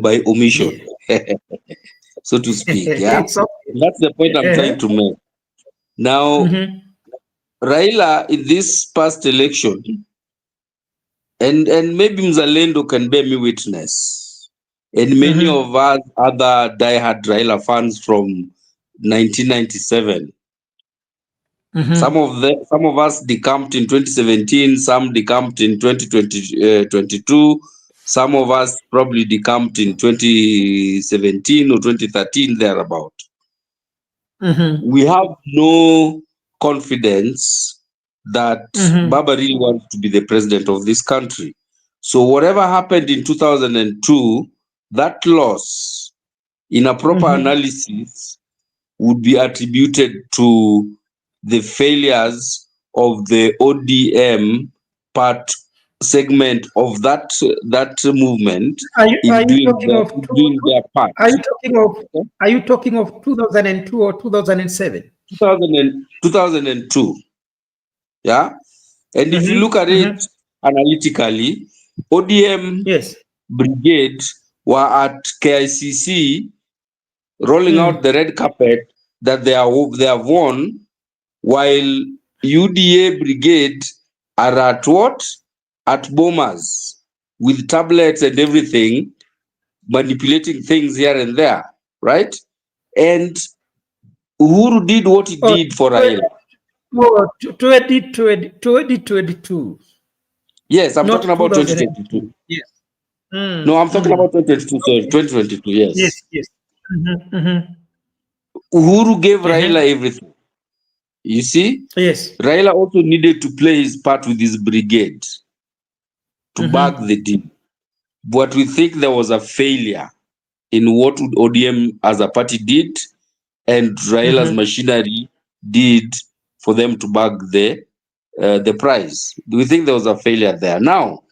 by omission, so to speak. Yeah, It's okay. that's the point I'm trying to make. Now, Raila in this past election, and maybe Mzalendo can bear me witness, and many of us other diehard Raila fans from 1997. Some of us decamped in 2017, some decamped in 2022, some of us probably decamped in 2017 or 2013 thereabout. We have no confidence that Baba really wants to be the president of this country. So whatever happened in 2002, that loss, in a proper analysis, would be attributed to the failures of the ODM part segment of that movement in doing their part. Are you talking of 2002 or 2007? 2002. Yeah. And if you look at it analytically, ODM brigade were at KICC rolling out the red carpet that they have won, while UDA brigade are at what? At Bomas with tablets and everything, manipulating things here and there, right? And Uhuru did what he did for Raila. 2022. Yes, I'm talking about 2022. Yes. No, I'm talking about 2022. Sorry, 2022. Yes. Yes. Uhuru gave Raila everything. You see? Yes. Raila also needed to play his part with his brigade to back the deal. But we think there was a failure in what ODM as a party did and Raila's machinery did for them to back the prize. Do we think there was a failure there? Now,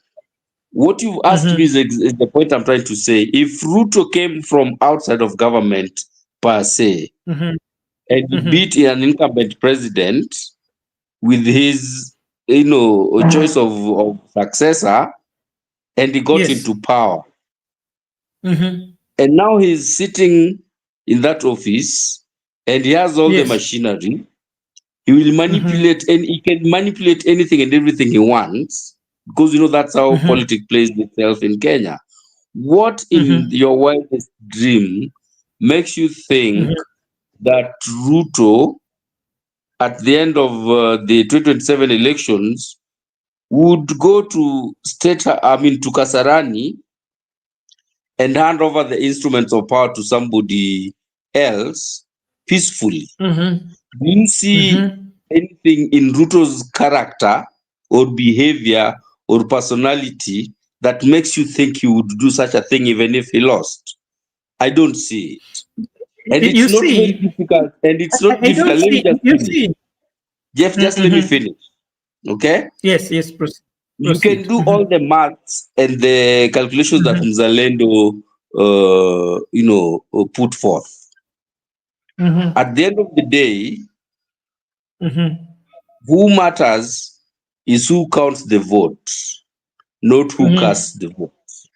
what you've asked me is the point I'm trying to say. If Ruto came from outside of government per se, and he beat an incumbent president with his, choice of successor, and he got into power, and now he's sitting in that office, and he has all the machinery. He will manipulate, and he can manipulate anything and everything he wants, because that's how politics plays itself in Kenya. What in your wildest dream makes you think that Ruto, at the end of the 2027 elections, would go to to Kasarani and hand over the instruments of power to somebody else peacefully? Do you see anything in Ruto's character or behavior or personality that makes you think he would do such a thing even if he lost? I don't see it. And it's not very difficult. And it's not difficult. Let me just finish. Jeff, just let me finish. Okay? Yes. Proceed. You can do all the maths and the calculations that Mzalendo put forth. At the end of the day, who matters is who counts the votes, not who casts the votes.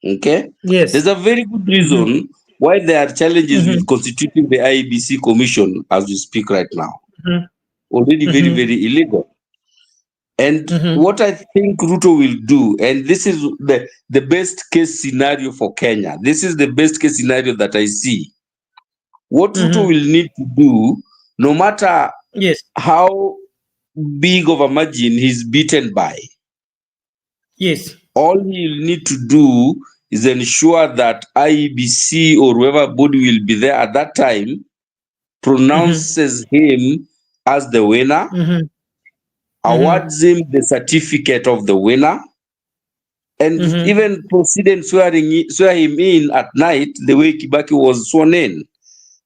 Okay? Yes. There's a very good reason why there are challenges with constituting the IEBC commission as we speak right now. Already very, very illegal. And what I think Ruto will do, and this is the best case scenario for Kenya. This is the best case scenario that I see. What Ruto will need to do, no matter how big of a margin he's beaten by, all he'll need to do is ensure that IEBC or whoever body will be there at that time pronounces him as the winner, awards him the certificate of the winner, and even proceed and swear him in at night the way Kibaki was sworn in.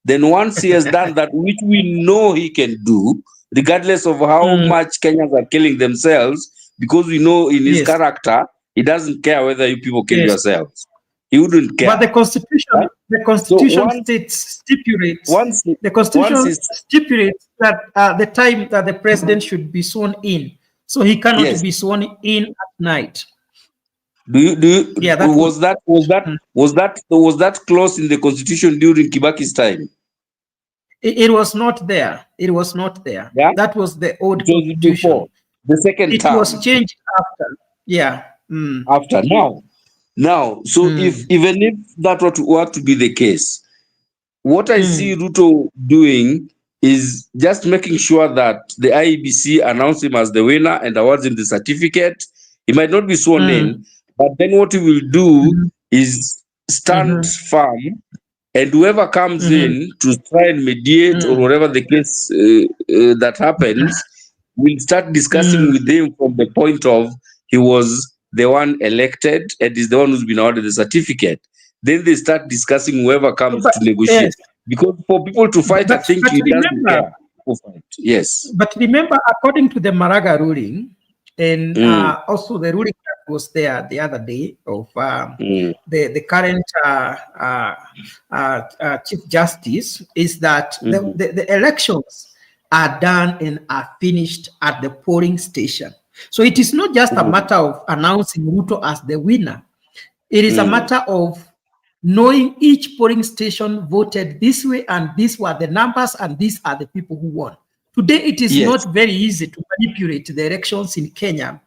Then once he has done that, which we know he can do, regardless of how much Kenyans are killing themselves, because we know in his character, he doesn't care whether you people kill yourselves. He wouldn't care. But the Constitution, stipulates that the time that the president should be sworn in, so he cannot be sworn in at night. Was that clause in the Constitution during Kibaki's time? It was not there. It was not there. Yeah? That was the old Constitution. Before the second term. It was changed after. Yeah. After now. So even if that were to be the case, what I see Ruto doing is just making sure that the IEBC announce him as the winner and awards him the certificate. He might not be sworn in, but then what he will do is stand firm, and whoever comes in to try and mediate or whatever the case that happens, will start discussing with him from the point of he was the one elected and is the one who's been awarded the certificate. Then they start discussing whoever comes to negotiate. Because for people to fight, I think he doesn't care who fight. Yes. But remember, according to the Maraga ruling, and also the ruling that was there the other day of the current Chief Justice, is that the elections are done and are finished at the polling station. So it is not just a matter of announcing Ruto as the winner. It is a matter of knowing each polling station voted this way, and these were the numbers, and these are the people who won. Today, it is not very easy to manipulate the elections in Kenya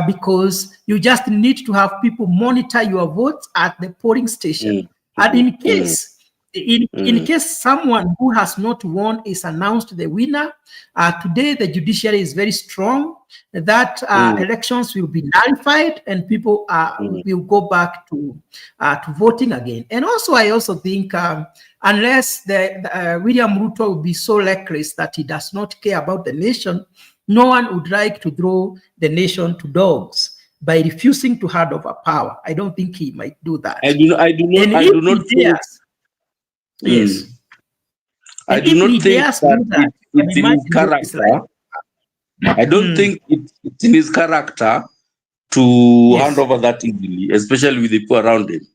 because you just need to have people monitor your votes at the polling station. And in case someone who has not won is announced the winner, today the judiciary is very strong that elections will be nullified and people will go back to voting again. And also, I also think unless William Ruto will be so reckless that he does not care about the nation, no one would like to throw the nation to dogs by refusing to hand over power. I don't think he might do that. I do not think that it's in his character. I don't think it's in his character to hand over that easily, especially with the people around him.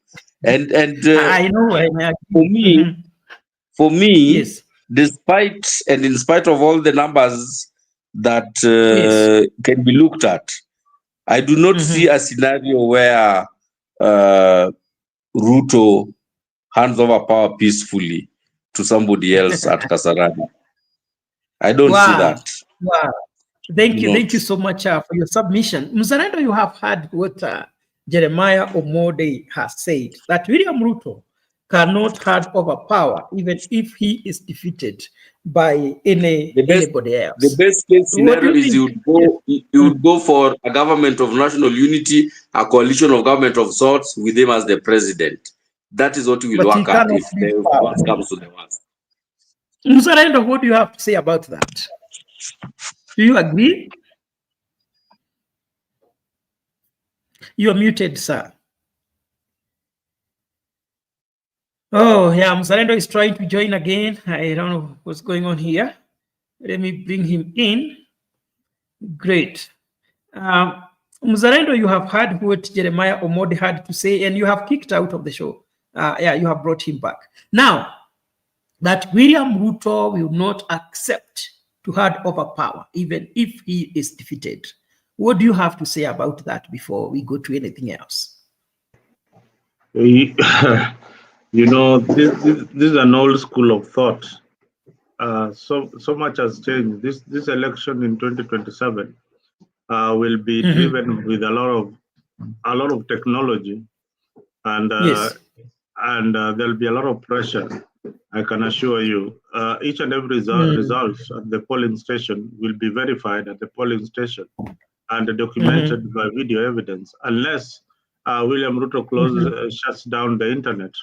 And I know. For me, despite and in spite of all the numbers that can be looked at, I do not see a scenario where Ruto hands over power peacefully to somebody else at Kasarani. I don't see that. Wow. Thank you so much for your submission. Mzalendo, you have heard what Jeremiah Omode has said, that William Ruto cannot hand over power even if he is defeated by anybody else. The best case scenario is you would go for a government of national unity, a coalition of government of sorts with him as the president. That is what we will work at if the worst comes to the worst. Mzalendo, what do you have to say about that? Do you agree? You are muted, sir. Oh, yeah, Mzalendo is trying to join again. I don't know what's going on here. Let me bring him in. Great. Mzalendo, you have heard what Jeremiah Omode had to say, and you have kicked out of the show. You have brought him back. Now, that William Ruto will not accept to hand over power, even if he is defeated. What do you have to say about that before we go to anything else? You know, this is an old school of thought. So much has changed. This election in 2027 will be driven with a lot of technology, and there'll be a lot of pressure. I can assure you, each and every results at the polling station will be verified at the polling station and documented by video evidence, unless William Ruto shuts down the internet.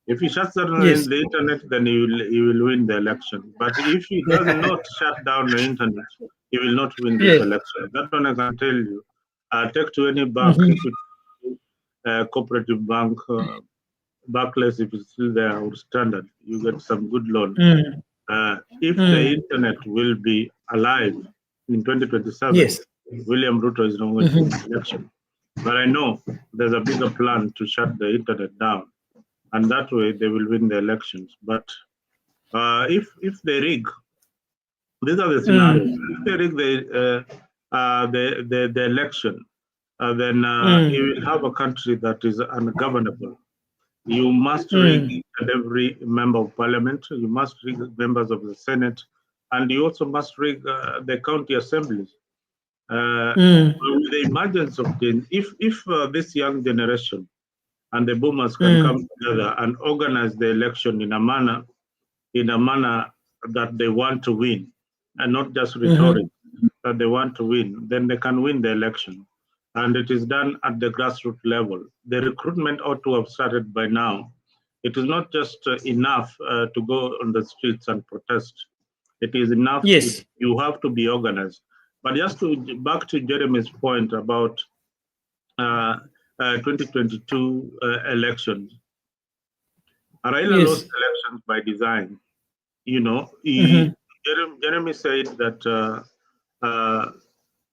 If he shuts down the internet, then he will win the election. But if he does not shut down the internet, he will not win this election. That one I can tell you. Take to any bank, cooperative bank, Barclays, if it's still there, or Standard, you get some good loan. If the internet will be alive in 2027, William Ruto is not going to win the election. But I know there's a bigger plan to shut the internet down, and that way they will win the elections. But if they rig, these are the scenarios. If they rig the election, then you will have a country that is ungovernable. You must rig each and every member of parliament. You must rig members of the Senate, and you also must rig the county assemblies. With the emergence of if this young generation and the boomers can come together and organize the election in a manner that they want to win, and not just rhetoric, that they want to win, then they can win the election. And it is done at the grassroots level. The recruitment ought to have started by now. It is not just enough to go on the streets and protest. It is enough. Yes. You have to be organized. But just back to Jeremy's point about 2022 elections. Raila lost elections by design. You know, Jeremy said that,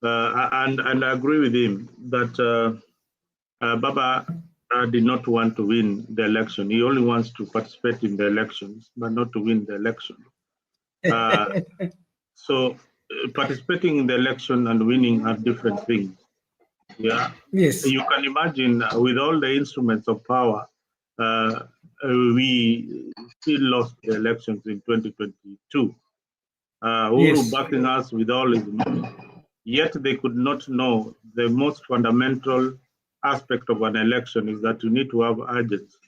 and I agree with him that Baba did not want to win the election. He only wants to participate in the elections, but not to win the election. So participating in the election and winning are different things. Yeah. Yes. You can imagine with all the instruments of power, we still lost the elections in 2022. Uhuru backing us with all his money. Yet they could not know the most fundamental aspect of an election is that you need to have agents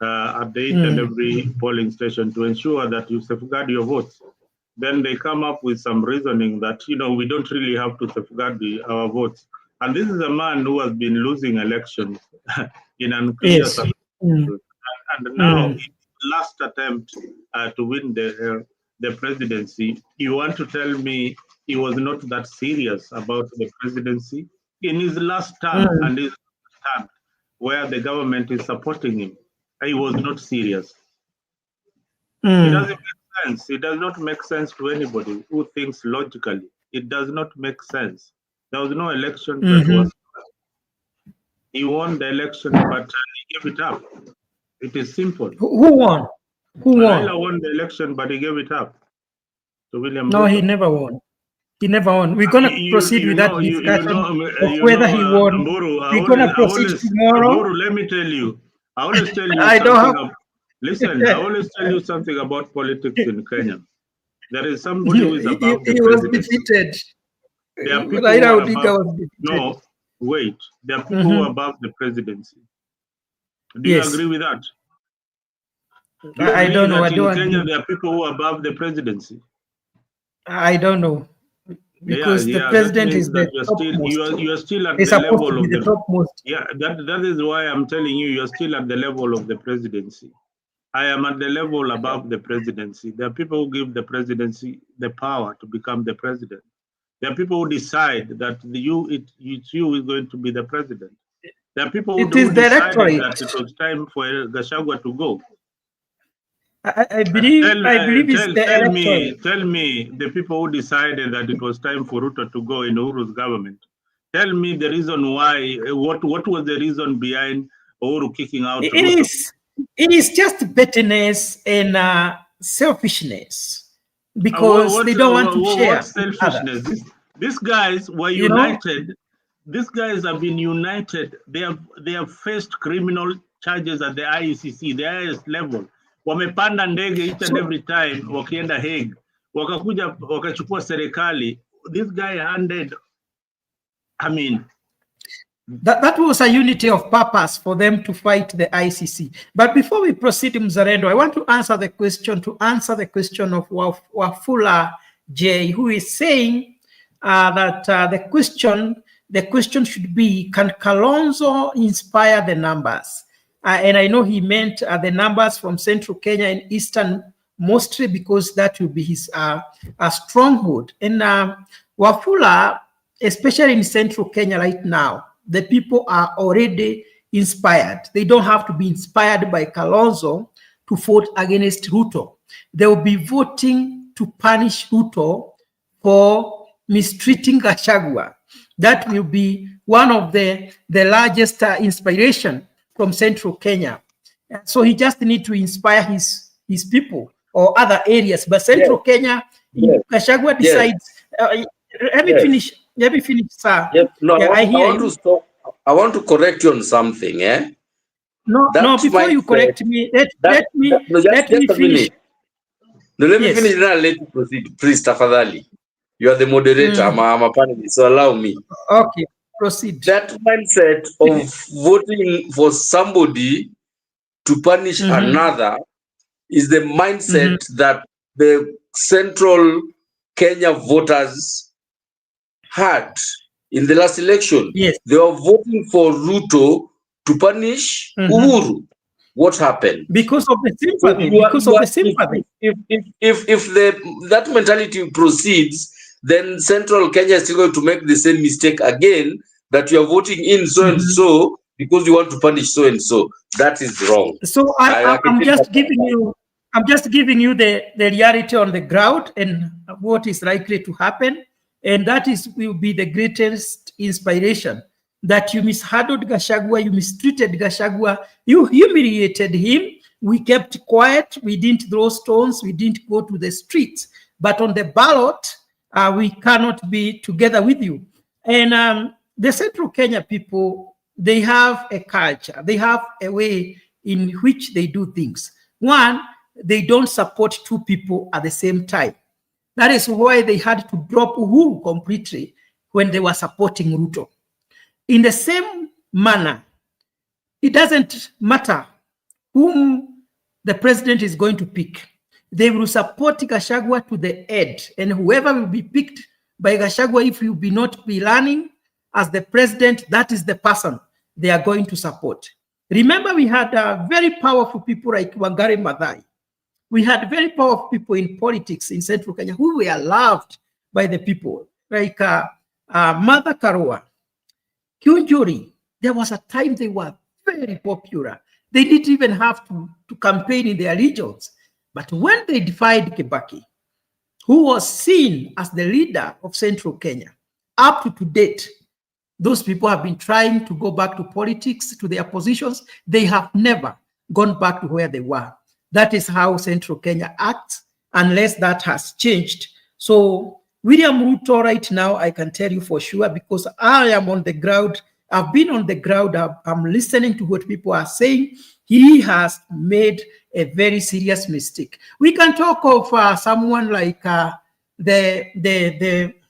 at each and every polling station to ensure that you safeguard your votes. Then they come up with some reasoning that, you know, we don't really have to safeguard our votes. And this is a man who has been losing elections in unclear circumstances. And now, his last attempt to win the presidency, you want to tell me he was not that serious about the presidency? In his last term and his term, where the government is supporting him, he was not serious. It doesn't make sense. It does not make sense to anybody who thinks logically. It does not make sense. There was no election that was. He won the election, but he gave it up. It is simple. Who won? Who won? Raila won the election, but he gave it up to William No, Ruto. he never won. He never won. We're going to proceed with that discussion of whether he won. We're going to proceed tomorrow. Mburu, let me tell you. I always tell you I don't something. have... Listen, I always tell you something about politics in Kenya. There is somebody who is above the he was presidency. defeated. There are people who are above. Defeated. No, wait. There are people who are above the presidency. Do you agree with that? Do you I don't know. that in Kenya there are people who are above the presidency? I don't know. Because the president is the topmost. You are still at the level of the topmost. Yeah, that is why I'm telling you, you are still at the level of the presidency. I am at the level above the presidency. There are people who give the presidency the power to become the president. There are people who decide that it's you who is going to be the president. There are people who decided that it was time for Gachagua to go. I believe it's the electorate. Tell me the people who decided that it was time for Ruto to go in Uhuru's government. Tell me the reason why. What was the reason behind Uhuru kicking out Ruto? It is just bitterness and selfishness because they don't want to share. What selfishness? These guys were united. These guys have been united. They have faced criminal charges at the ICC, the highest level. Wamepanda ndege each and every time wakienda Hague, wakakuja wakachukua serikali. This guy handed, I mean, that was a unity of purpose for them to fight the ICC. But before we proceed, Mzalendo, I want to answer the question of Wafula J, who is saying that the question should be, can Kalonzo inspire the numbers? And I know he meant the numbers from Central Kenya and Eastern, mostly because that will be his stronghold. And Wafula, especially in Central Kenya right now, the people are already inspired. They don't have to be inspired by Kalonzo to vote against Ruto. They will be voting to punish Ruto for mistreating Gachagua. That will be one of the largest inspiration from Central Kenya. So he just need to inspire his people or other areas. But Central Kenya, Gachagua decides. Let me finish. Let me finish, sir. Yes. No, Yeah, I hear you. to stop. I want to correct you on something. No, before you correct me, let me a finish. minute. No, let me finish, then I'll let you proceed. Please, tafadhali. You are the moderator. I'm a panelist, so allow me. Okay, proceed. That mindset of voting for somebody to punish another is the mindset that the Central Kenya voters had in the last election. Yes. They were voting for Ruto to punish Uhuru. What happened? Because of the sympathy. If that mentality proceeds, then Central Kenya is still going to make the same mistake again, that you are voting in so and so because you want to punish so and so. That is wrong. So I'm just giving you the reality on the ground and what is likely to happen, and that will be the greatest inspiration. That you mishandled Gachagua, you mistreated Gachagua, you humiliated him. We kept quiet. We didn't throw stones. We didn't go to the streets. But on the ballot, we cannot be together with you. And the Central Kenya people, they have a culture. They have a way in which they do things. One, they don't support two people at the same time. That is why they had to drop Uhuru completely when they were supporting Ruto. In the same manner, it doesn't matter whom the president is going to pick. They will support Gachagua to the end. And whoever will be picked by Gachagua, if he will not be running as the president, that is the person they are going to support. Remember, we had very powerful people like Wangari Maathai. We had very powerful people in politics in Central Kenya who were loved by the people, like Martha Karua, Kyunjuri. There was a time they were very popular. They didn't even have to campaign in their regions. But when they defied Kibaki, who was seen as the leader of Central Kenya, up to date, those people have been trying to go back to politics, to their positions. They have never gone back to where they were. That is how Central Kenya acts, unless that has changed. So William Ruto right now, I can tell you for sure, because I am on the ground. I've been on the ground. I'm listening to what people are saying. He has made a very serious mistake. We can talk of someone like the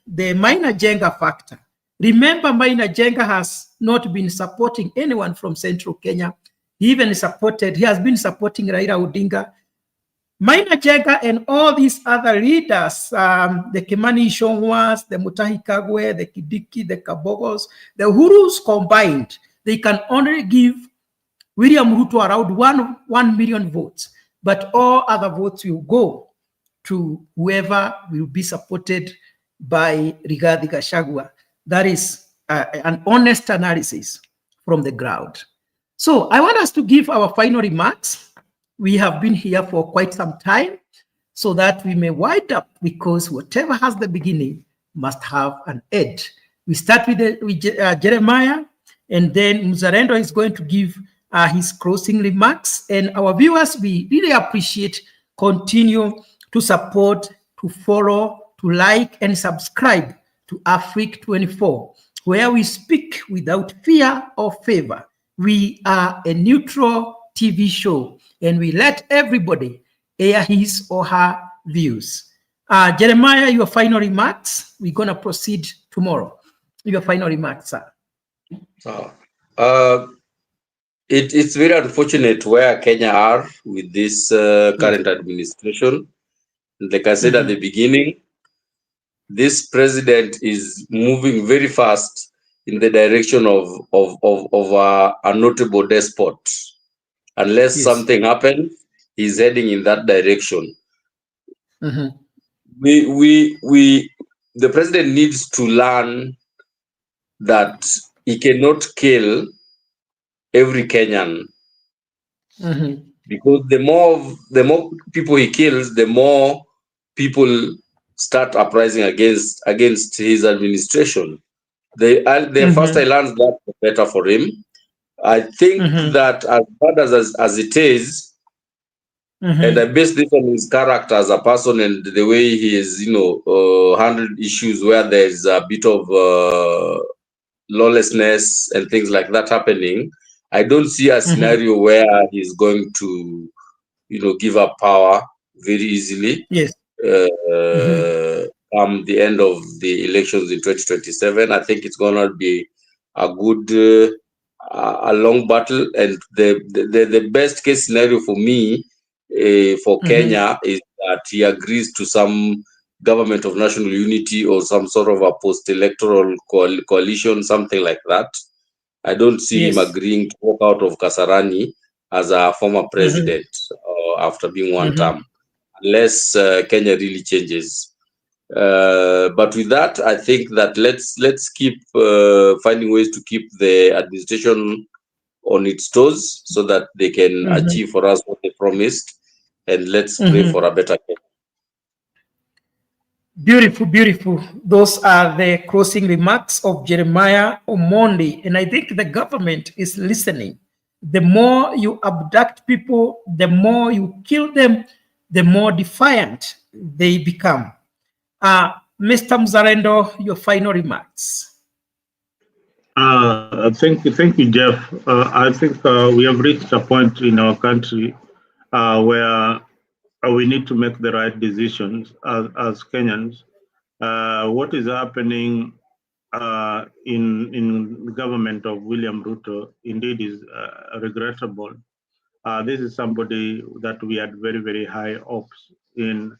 Maina Jenga factor. Remember, Maina Jenga has not been supporting anyone from Central Kenya. He has been supporting Raila Odinga. Maina Jenga and all these other leaders, the Kimani Ichung'was, the Mutahi Kagwe, the Kidiki, the Kabogos, the Uhurus combined, they can only give William Ruto around 1 million votes, but all other votes will go to whoever will be supported by Rigathi Gachagua. That is an honest analysis from the ground. So I want us to give our final remarks. We have been here for quite some time so that we may wind up, because whatever has the beginning must have an end. We start with Jeremiah, and then Mzalendo is going to give his closing remarks. And our viewers, we really appreciate, continue to support, to follow, to like, and subscribe to Afrique 24, where we speak without fear or favor. We are a neutral TV show, and we let everybody air his or her views. Jeremiah, your final remarks. We're going to proceed tomorrow. Your final remarks, sir. It's very unfortunate where Kenya are with this current administration. Like I said at the beginning, this president is moving very fast in the direction of a notable despot. Unless something happens, he's heading in that direction. The president needs to learn that he cannot kill every Kenyan, because the more people he kills, the more people start uprising against his administration. The first I learned that, the better for him. I think that as bad as it is, and I base this on his character as a person and the way he is, handled issues where there is a bit of lawlessness and things like that happening. I don't see a scenario where he's going to, give up power very easily. Yes. Come the end of the elections in 2027, I think it's going to be a good, a long battle. And the best case scenario for me, for Kenya, is that he agrees to some government of national unity or some sort of a post-electoral coalition, something like that. I don't see him agreeing to walk out of Kasarani as a former president after being one term, unless Kenya really changes. But with that, I think that let's keep finding ways to keep the administration on its toes so that they can achieve for us what they promised, and let's pray for a better Kenya. Beautiful, beautiful. Those are the closing remarks of Jeremiah Omondi. And I think the government is listening. The more you abduct people, the more you kill them, the more defiant they become. Mr. Mzalendo, your final remarks. Thank you, Jeff. I think we have reached a point in our country where we need to make the right decisions as Kenyans. What is happening in the government of William Ruto indeed is regrettable. This is somebody that we had very, very high hopes in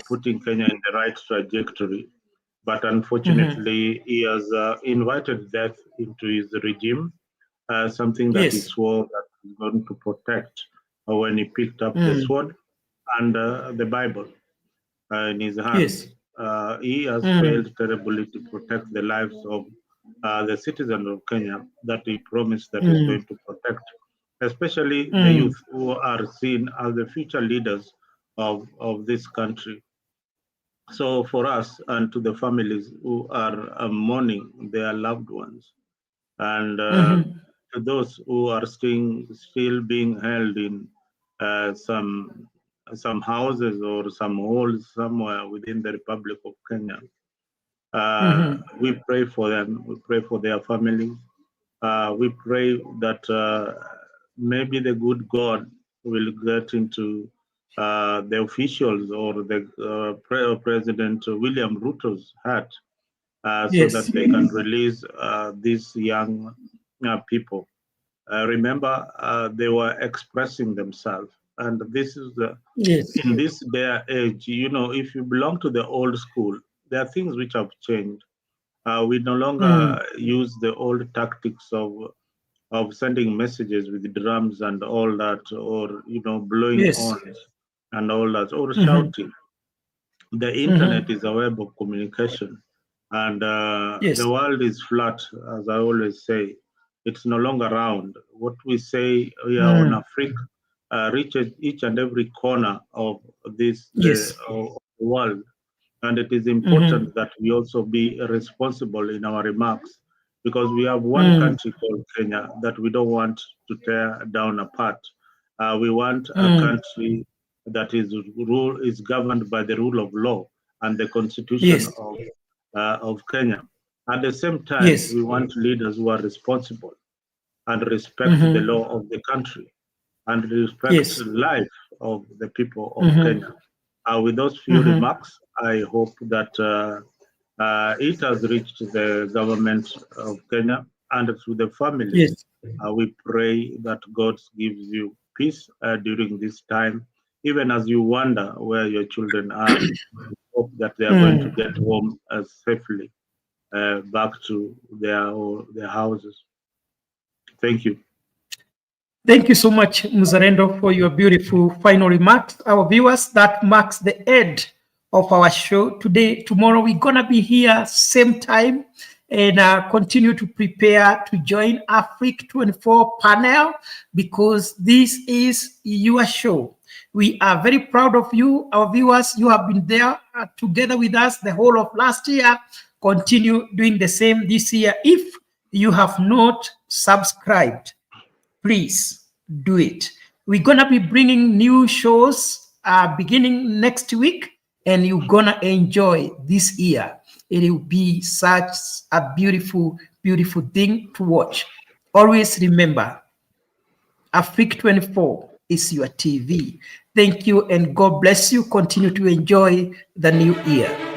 putting Kenya in the right trajectory. But unfortunately, he has invited death into his regime, something that he swore that he's going to protect when he picked up the sword and the Bible in his hands. He has failed terribly to protect the lives of the citizens of Kenya that he promised that he's going to protect, especially the youth who are seen as the future leaders of this country. So for us and to the families who are mourning their loved ones, and to those who are still being held in some houses or some halls somewhere within the Republic of Kenya, we pray for them. We pray for their families. We pray that maybe the good God will get into the officials or the President William Ruto's heart so that they can release these young people. Remember, they were expressing themselves. And this is in this day and age, if you belong to the old school, there are things which have changed. We no longer use the old tactics of sending messages with drums and all that, or blowing horns and all that, or shouting. The internet is a web of communication, and the world is flat, as I always say. It's no longer round. What we say here on Africa reaches each and every corner of this of the world, and it is important that we also be responsible in our remarks, because we have one country called Kenya that we don't want to tear down apart. We want a country that is governed by the rule of law and the constitution of Kenya. At the same time, we want leaders who are responsible and respect the law of the country and respect the life of the people of Kenya. With those few remarks, I hope that it has reached the government of Kenya and to the families. We pray that God gives you peace during this time, even as you wonder where your children are. We hope that they are going to get home safely back to their houses. Thank you. Thank you so much, Mzalendo, for your beautiful final remarks. Our viewers, that marks the end of our show today. Tomorrow, we're going to be here same time and continue to prepare to join Africa 24 panel, because this is your show. We are very proud of you, our viewers. You have been there together with us the whole of last year. Continue doing the same this year. If you have not subscribed, please do it. We're going to be bringing new shows beginning next week, and you're going to enjoy this year. It will be such a beautiful, beautiful thing to watch. Always remember, Afrique 24 is your TV. Thank you, and God bless you. Continue to enjoy the new year.